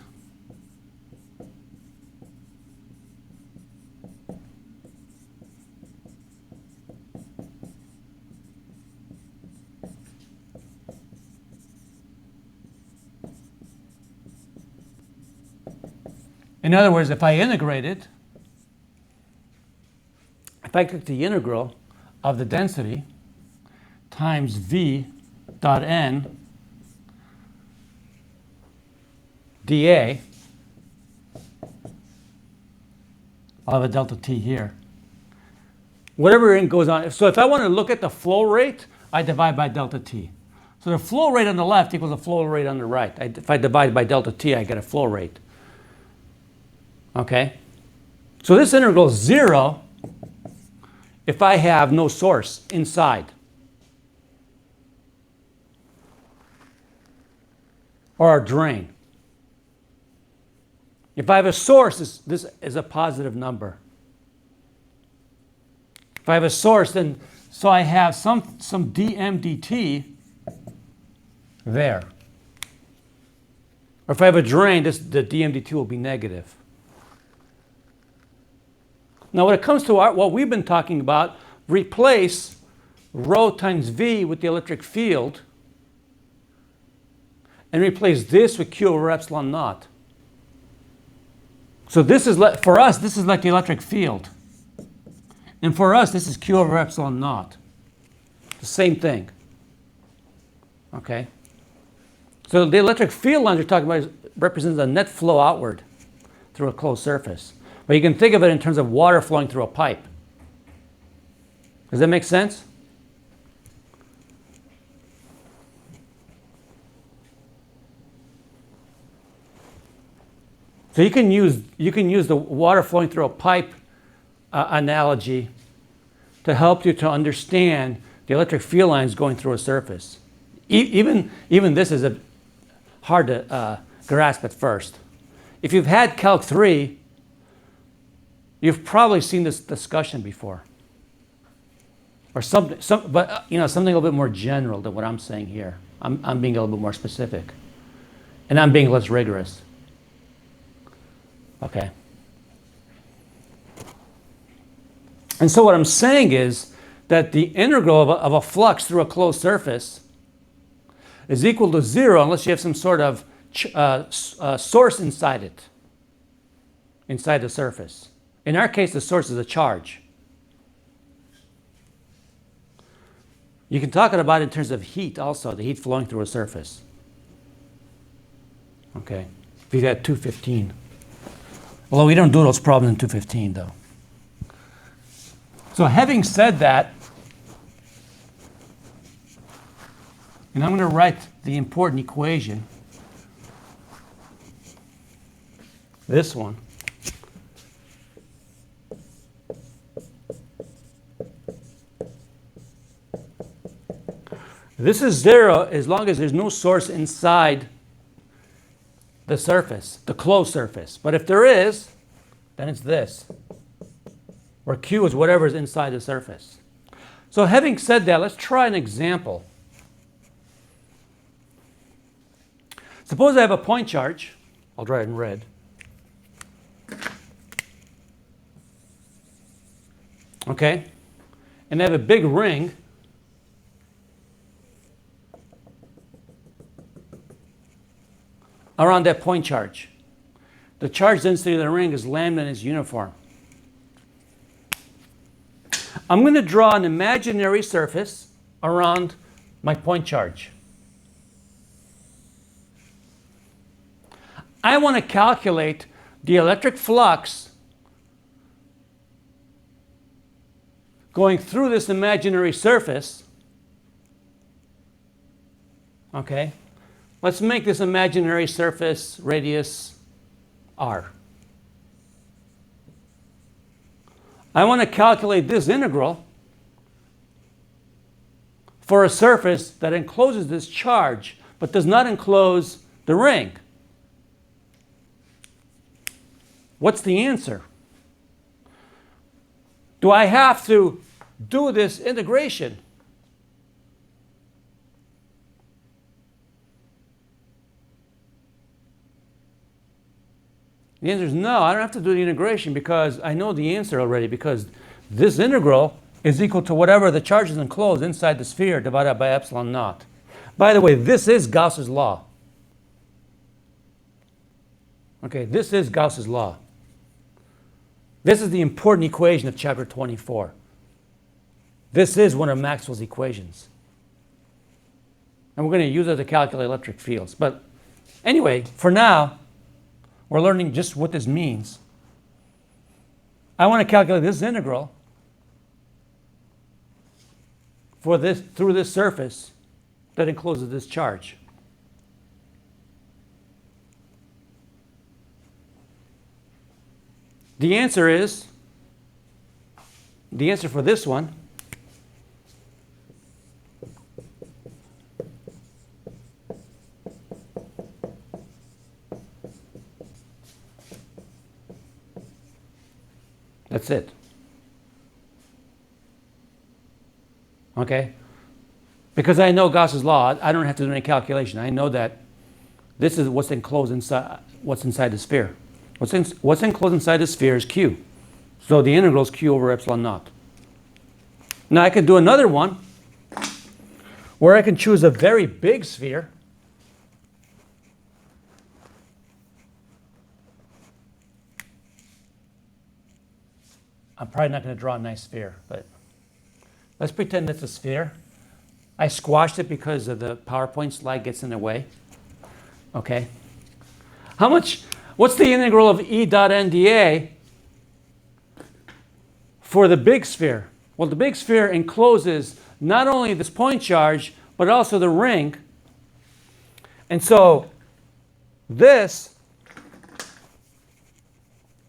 in other words, if I integrate it, if I took the integral of the density times V dot N dA, I'll have a delta T here. Whatever in goes on. So if I want to look at the flow rate, I divide by delta T. So the flow rate on the left equals the flow rate on the right. If I divide by delta T, I get a flow rate. Okay? So this integral is zero if I have no source inside. Or a drain. If I have a source, this is a positive number. If I have a source, then so I have some dm dt there. Or if I have a drain, the dm dt will be negative. Now when it comes to what we've been talking about, replace rho times v with the electric field and replace this with q over epsilon naught. So this is, for us, this is like the electric field. And for us, this is q over epsilon naught. The same thing. Okay? So the electric field lines you're talking about represents a net flow outward through a closed surface. But you can think of it in terms of water flowing through a pipe. Does that make sense? So you can use the water flowing through a pipe analogy to help you to understand the electric field lines going through a surface. Even this is hard to grasp at first. If you've had Calc 3, you've probably seen this discussion before, or something a little bit more general than what I'm saying here. I'm being a little bit more specific, and I'm being less rigorous. Okay. And so what I'm saying is that the integral of a flux through a closed surface is equal to zero unless you have some sort of source inside it, inside the surface. In our case, the source is a charge. You can talk about it in terms of heat also, the heat flowing through a surface. Okay. If you had 215. Although we don't do those problems in 215 though. So having said that, and I'm going to write the important equation, this one. This is zero as long as there's no source inside the surface, the closed surface. But if there is, then it's this, where Q is whatever is inside the surface. So having said that, let's try an example. Suppose I have a point charge. I'll draw it in red. Okay? And I have a big ring. Around that point charge. The charge density of the ring is lambda and is uniform. I'm going to draw an imaginary surface around my point charge. I want to calculate the electric flux going through this imaginary surface. Okay, let's make this imaginary surface radius r. I want to calculate this integral for a surface that encloses this charge but does not enclose the ring. What's the answer? Do I have to do this integration? The answer is no, I don't have to do the integration because I know the answer already, because this integral is equal to whatever the charge is enclosed inside the sphere divided by epsilon naught. By the way, this is Gauss's law. Okay, this is Gauss's law. This is the important equation of chapter 24. This is one of Maxwell's equations. And we're going to use it to calculate electric fields. But anyway, for now, we're learning just what this means. I want to calculate this integral for this through this surface that encloses this charge. The answer for this one that's it. Okay? Because I know Gauss's law, I don't have to do any calculation. I know that this is what's enclosed inside the sphere. What's enclosed inside the sphere is Q. So the integral is Q over epsilon naught. Now I could do another one where I can choose a very big sphere. I'm probably not going to draw a nice sphere, but let's pretend it's a sphere. I squashed it because of the PowerPoint slide gets in the way. Okay. What's the integral of E dot NdA for the big sphere? Well, the big sphere encloses not only this point charge, but also the ring. And so this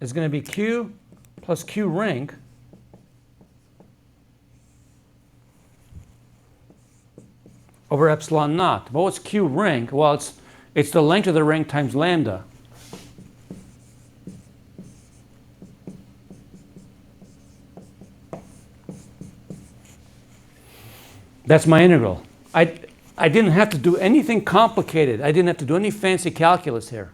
is going to be Q plus Q ring over epsilon naught. But what's Q ring? Well, it's the length of the ring times lambda. That's my integral. I didn't have to do anything complicated. I didn't have to do any fancy calculus here.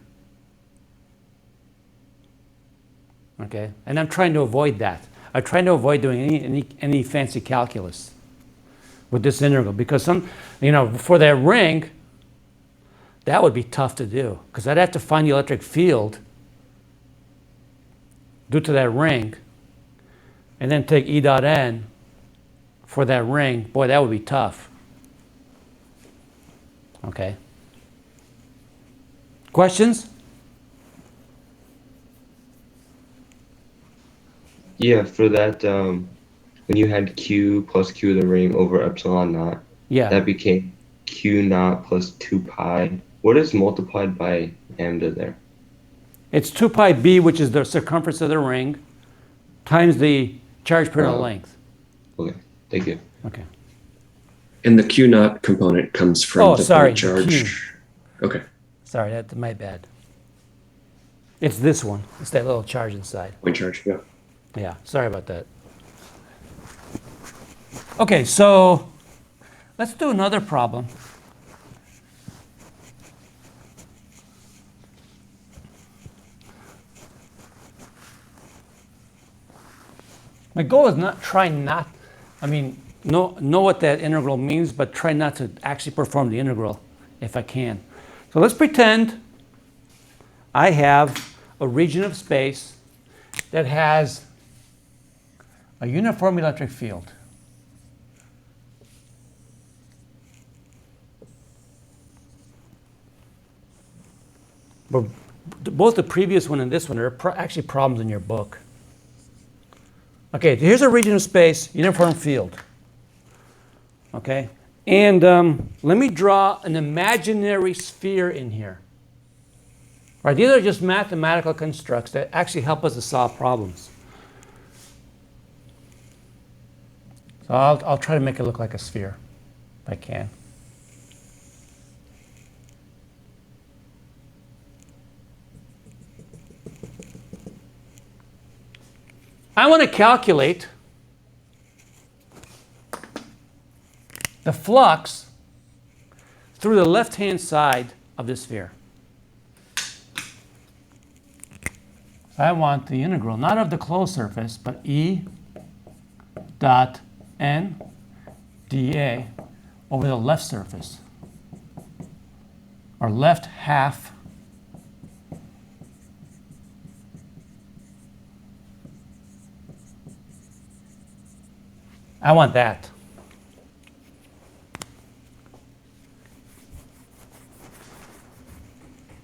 Okay, and I'm trying to avoid that. I'm trying to avoid doing any fancy calculus with this integral, because for that ring, that would be tough to do, because I'd have to find the electric field due to that ring, and then take E dot N for that ring. Boy, that would be tough. Okay. Questions? Yeah, for that, when you had Q plus Q of the ring over epsilon naught, Yeah. that became Q naught plus 2 pi. What is multiplied by lambda there? It's 2 pi b, which is the circumference of the ring, times the charge per unit length. Okay, thank you. Okay. And the Q naught component comes from the sorry, point charge. the Q. Okay. Sorry, that's my bad. It's this one. It's that little charge inside. Point charge, yeah. Yeah, sorry about that. Okay, so let's do another problem. My goal is know what that integral means, but try not to actually perform the integral if I can. So let's pretend I have a region of space that has a uniform electric field. But both the previous one and this one are actually problems in your book. Okay, here's a region of space, uniform field. Okay, and let me draw an imaginary sphere in here. Right, these are just mathematical constructs that actually help us to solve problems. So I'll try to make it look like a sphere, if I can. I want to calculate the flux through the left-hand side of this sphere. I want the integral, not of the closed surface, but E dot n dA over the left surface, or left half I want that.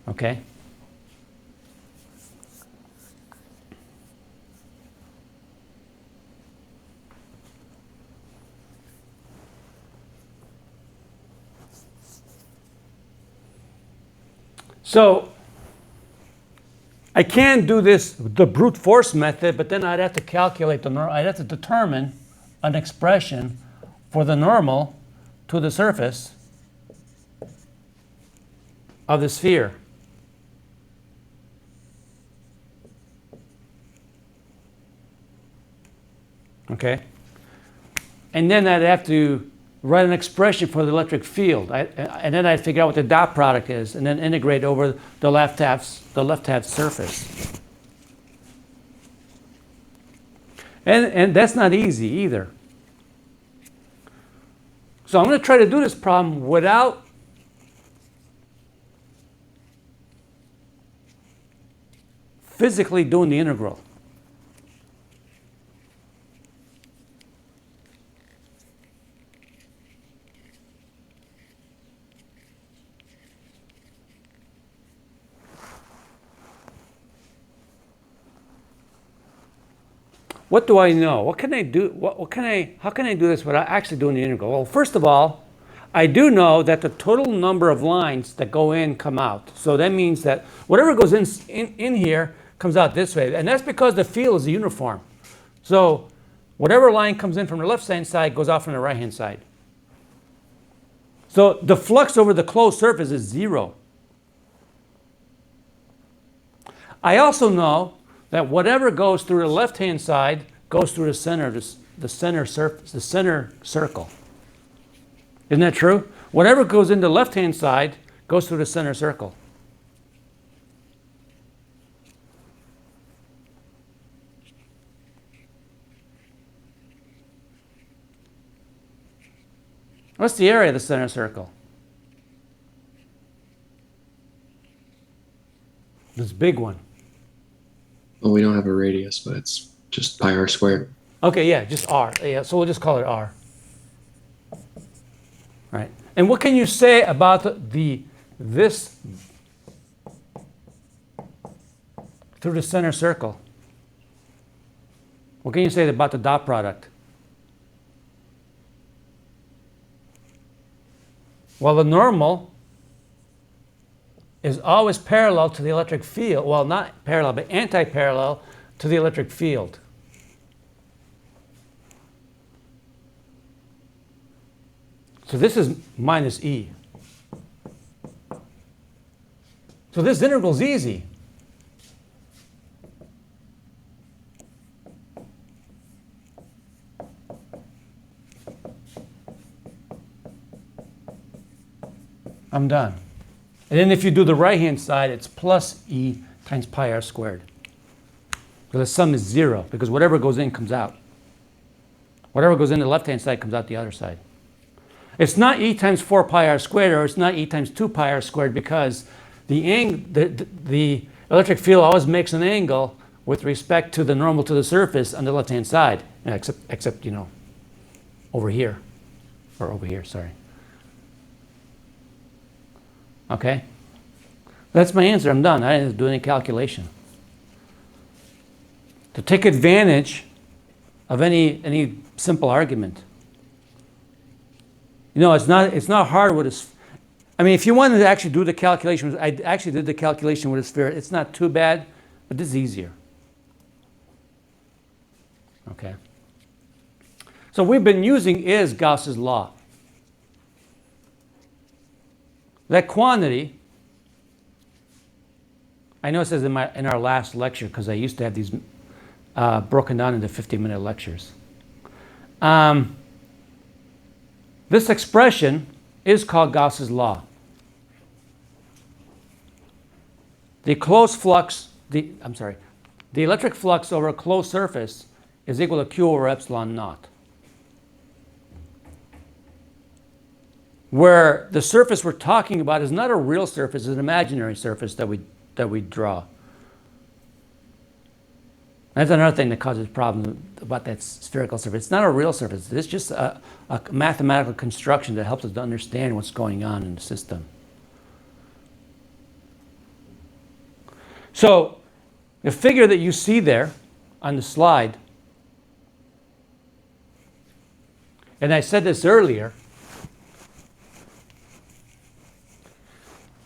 Okay. So I can do this the brute force method, but then I'd have to calculate I'd have to determine an expression for the normal to the surface of the sphere. Okay? And then I'd have to write an expression for the electric field. And then I'd figure out what the dot product is and then integrate over the left half surface. And that's not easy either. So I'm going to try to do this problem without physically doing the integral. What do I know? What can I do? How can I do this without actually doing the integral? Well, first of all, I do know that the total number of lines that go in come out. So that means that whatever goes in here comes out this way. And that's because the field is uniform. So whatever line comes in from the left-hand side goes out from the right-hand side. So the flux over the closed surface is 0. I also know that whatever goes through the left-hand side goes through the center, the center circle. Isn't that true? Whatever goes in the left-hand side goes through the center circle. What's the area of the center circle? This big one. Well, we don't have a radius, but it's just pi r squared. Okay, yeah, just r. Yeah, so we'll just call it r. Right. And what can you say about this through the center circle? What can you say about the dot product? Well, the normal is always parallel to the electric field. Well, not parallel, but anti-parallel to the electric field. So this is minus E. So this integral is easy. I'm done. And then if you do the right-hand side, it's plus E times pi r squared. So the sum is 0, because whatever goes in comes out. Whatever goes in the left-hand side comes out the other side. It's not E times 4 pi r squared, or it's not E times 2 pi r squared, because the electric field always makes an angle with respect to the normal to the surface on the left-hand side, except over here, or over here, sorry. Okay? That's my answer. I'm done. I didn't do any calculation. To take advantage of any simple argument. You know, it's not hard with a. I mean, if you wanted to actually do the calculation, I actually did the calculation with a sphere. It's not too bad, but this is easier. Okay. So we've been using is Gauss's law. That quantity, I know it says in our last lecture, because I used to have these broken down into 50-minute lectures. This expression is called Gauss's law. The closed flux, the electric flux over a closed surface is equal to Q over epsilon naught. Where the surface we're talking about is not a real surface, it's an imaginary surface that we draw. That's another thing that causes problems about that spherical surface. It's not a real surface. It's just a mathematical construction that helps us to understand what's going on in the system. So the figure that you see there on the slide, and I said this earlier,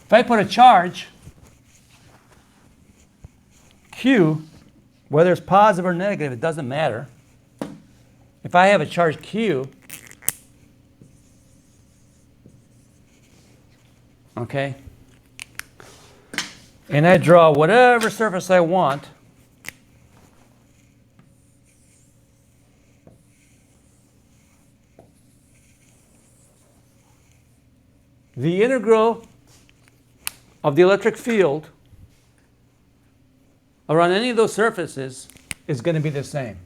if I put a charge, Q, whether it's positive or negative, it doesn't matter. If I have a charge Q, okay, and I draw whatever surface I want, the integral of the electric field around any of those surfaces is going to be the same.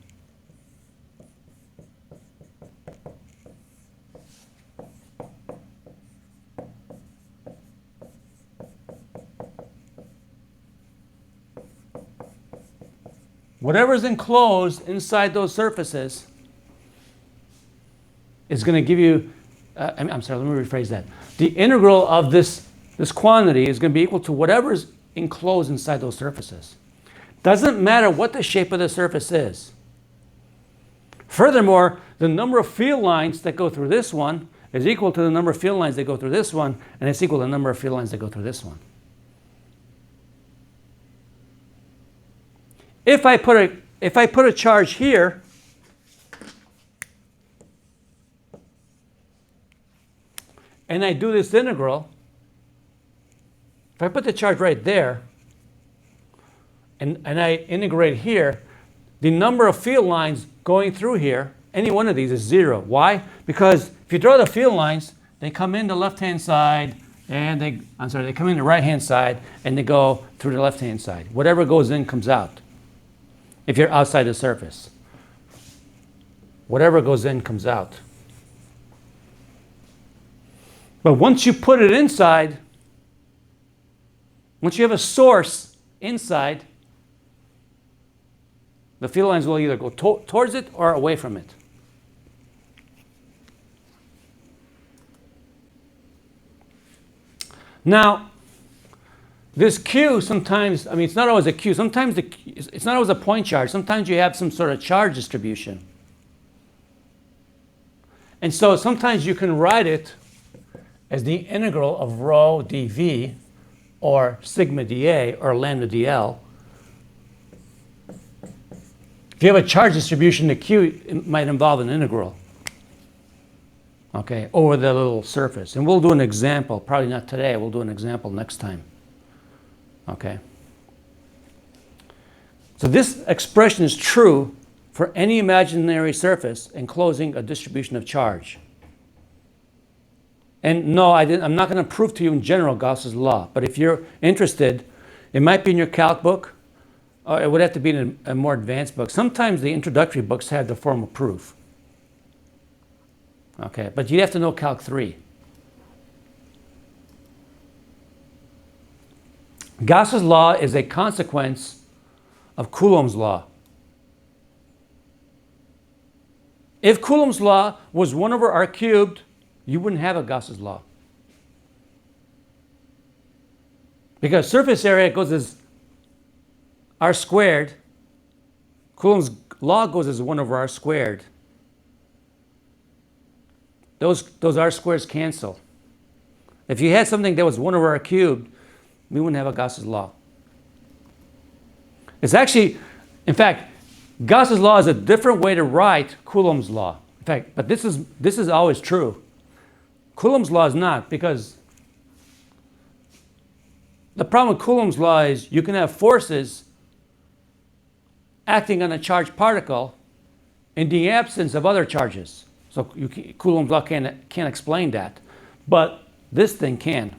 Whatever is enclosed inside those surfaces is going to give you, I'm sorry, let me rephrase that. The integral of this quantity is going to be equal to whatever is enclosed inside those surfaces. Doesn't matter what the shape of the surface is. Furthermore, the number of field lines that go through this one is equal to the number of field lines that go through this one, and it's equal to the number of field lines that go through this one. If I put a charge here, and I do this integral, if I put the charge right there, and I integrate here, the number of field lines going through here, any one of these is 0. Why? Because if you draw the field lines, they come in the left-hand side, and they come in the right-hand side, and they go through the left-hand side. Whatever goes in comes out. If you're outside the surface, whatever goes in comes out. But once you put it inside, once you have a source inside, the field lines will either go towards it or away from it. Now, this Q sometimes, I mean, it's not always a Q. Sometimes it's not always a point charge. Sometimes you have some sort of charge distribution. And so sometimes you can write it as the integral of rho dV or sigma dA or lambda dL. If you have a charge distribution to Q, it might involve an integral, okay, over the little surface. And we'll do an example, probably not today, we'll do an example next time. Okay. So this expression is true for any imaginary surface enclosing a distribution of charge. And no, I'm not going to prove to you in general Gauss's law, but if you're interested, it might be in your calc book, or it would have to be in a more advanced book. Sometimes the introductory books have the formal proof. Okay, but you have to know Calc 3. Gauss's law is a consequence of Coulomb's law. If Coulomb's law was 1 over r cubed, you wouldn't have a Gauss's law. Because surface area goes as r squared. Coulomb's log goes as 1 over r squared. Those r squares cancel. If you had something that was 1 over r cubed, we wouldn't have a Gauss's law. It's actually, in fact, Gauss's law is a different way to write Coulomb's law. In fact, but this is always true. Coulomb's law is not, because the problem with Coulomb's law is you can have forces acting on a charged particle in the absence of other charges. So Coulomb's law can't explain that. But this thing can.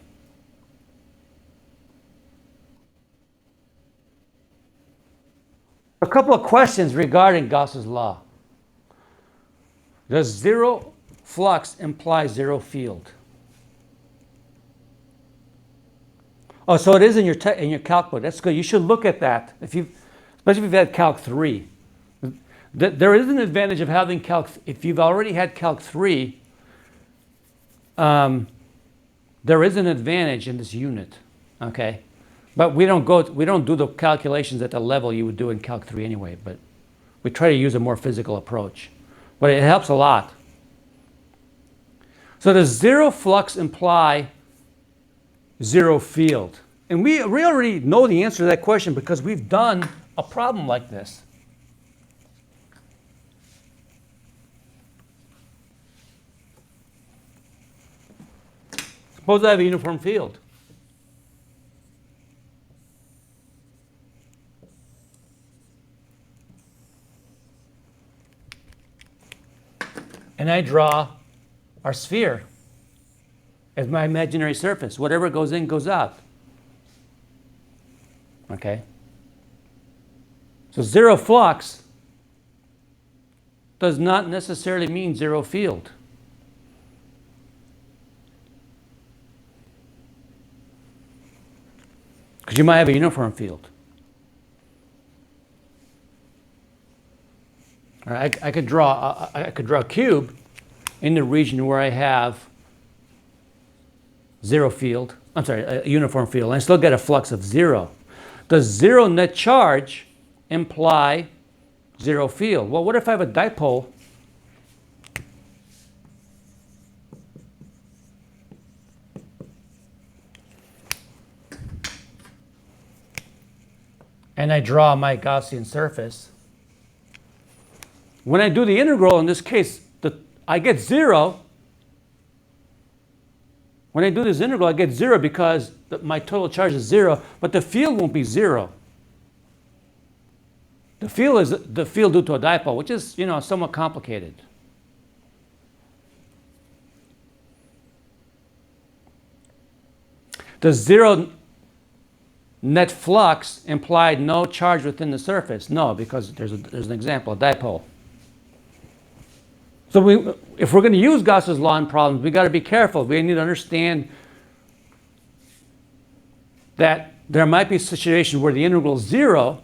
A couple of questions regarding Gauss's law. Does zero flux imply zero field? Oh, so it is in your calc book. That's good. You should look at that, especially if you've had Calc 3. There is an advantage of having Calc. If you've already had Calc 3, there is an advantage in this unit. Okay, but we don't do the calculations at the level you would do in Calc 3 anyway. But we try to use a more physical approach. But it helps a lot. So does zero flux imply zero field? And we already know the answer to that question because we've done a problem like this. Suppose I have a uniform field. And I draw our sphere as my imaginary surface. Whatever goes in goes out. Okay? So zero flux does not necessarily mean zero field. Because you might have a uniform field. All right, I could draw a cube in the region where I have zero field. I'm sorry, a uniform field, and I still get a flux of 0. Does zero net charge imply zero field? Well, what if I have a dipole and I draw my Gaussian surface? When I do the integral, in this case, I get 0. When I do this integral, I get 0 because my total charge is 0, but the field won't be 0. The field is the field due to a dipole, which is, somewhat complicated. Does zero net flux imply no charge within the surface? No, because there's an example, a dipole. So if we're going to use Gauss's law in problems, we've got to be careful. We need to understand that there might be situations where the integral is 0.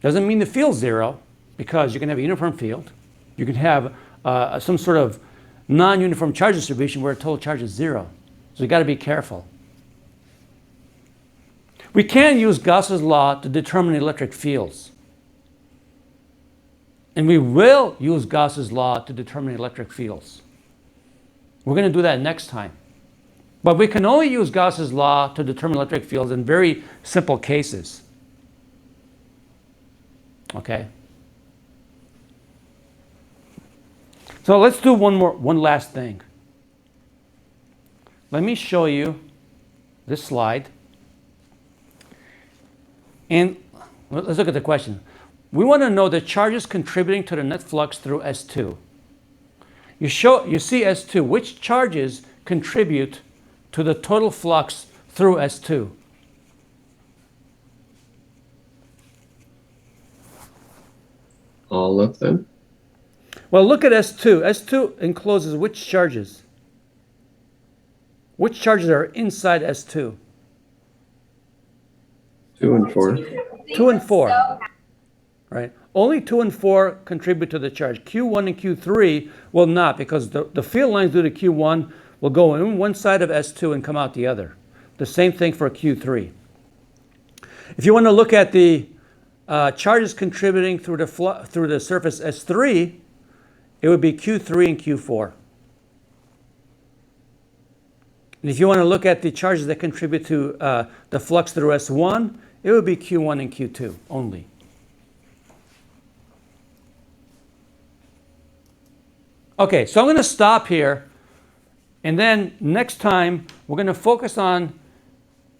Doesn't mean the field's 0, because you can have a uniform field. You can have some sort of non-uniform charge distribution where total charge is 0. So you've got to be careful. We can use Gauss's law to determine electric fields. And we will use Gauss's law to determine electric fields. We're going to do that next time. But we can only use Gauss's law to determine electric fields in very simple cases. Okay? So let's do one last thing. Let me show you this slide. And let's look at the question. We want to know the charges contributing to the net flux through S2. You see S2. Which charges contribute to the total flux through S2? All of them? Well, look at S2. S2 encloses which charges? Which charges are inside S2? 2 and 4. 2 and 4. Right? Only 2 and 4 contribute to the charge. Q1 and Q3 will not, because the field lines due to Q1 will go in one side of S2 and come out the other. The same thing for Q3. If you want to look at the charges contributing through the surface S3, it would be Q3 and Q4. And if you want to look at the charges that contribute to the flux through S1, it would be Q1 and Q2 only. Okay, so I'm going to stop here, and then next time we're going to focus on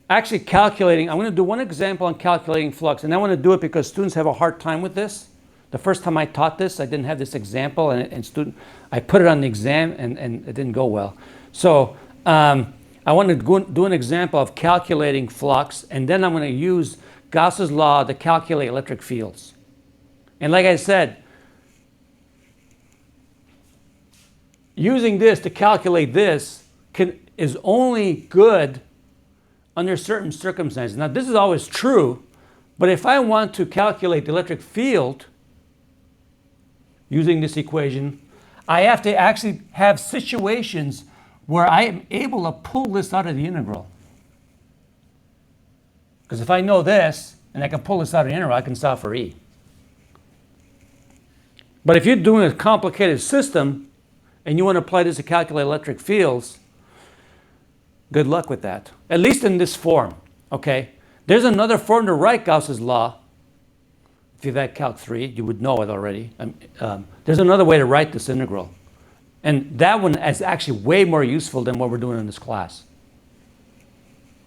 actually calculating. I'm going to do one example on calculating flux, and I want to do it because students have a hard time with this. The first time I taught this, I didn't have this example, and I put it on the exam, and it didn't go well. So I want to do an example of calculating flux, and then I'm going to use Gauss's law to calculate electric fields. And like I said, using this to calculate this is only good under certain circumstances. Now, this is always true, but if I want to calculate the electric field using this equation, I have to actually have situations where I am able to pull this out of the integral. Because if I know this, and I can pull this out of the integral, I can solve for E. But if you're doing a complicated system, and you want to apply this to calculate electric fields, good luck with that. At least in this form, okay? There's another form to write Gauss's law. If you've had Calc 3, you would know it already. There's another way to write this integral. And that one is actually way more useful than what we're doing in this class.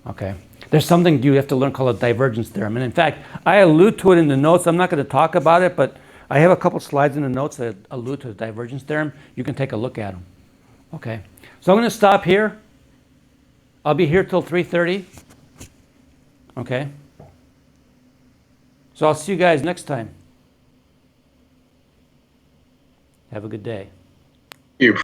Okay? There's something you have to learn called a divergence theorem. And in fact, I allude to it in the notes. I'm not going to talk about it, but I have a couple slides in the notes that allude to the divergence theorem. You can take a look at them. Okay? So I'm going to stop here. I'll be here till 3:30. Okay? So I'll see you guys next time. Have a good day. You.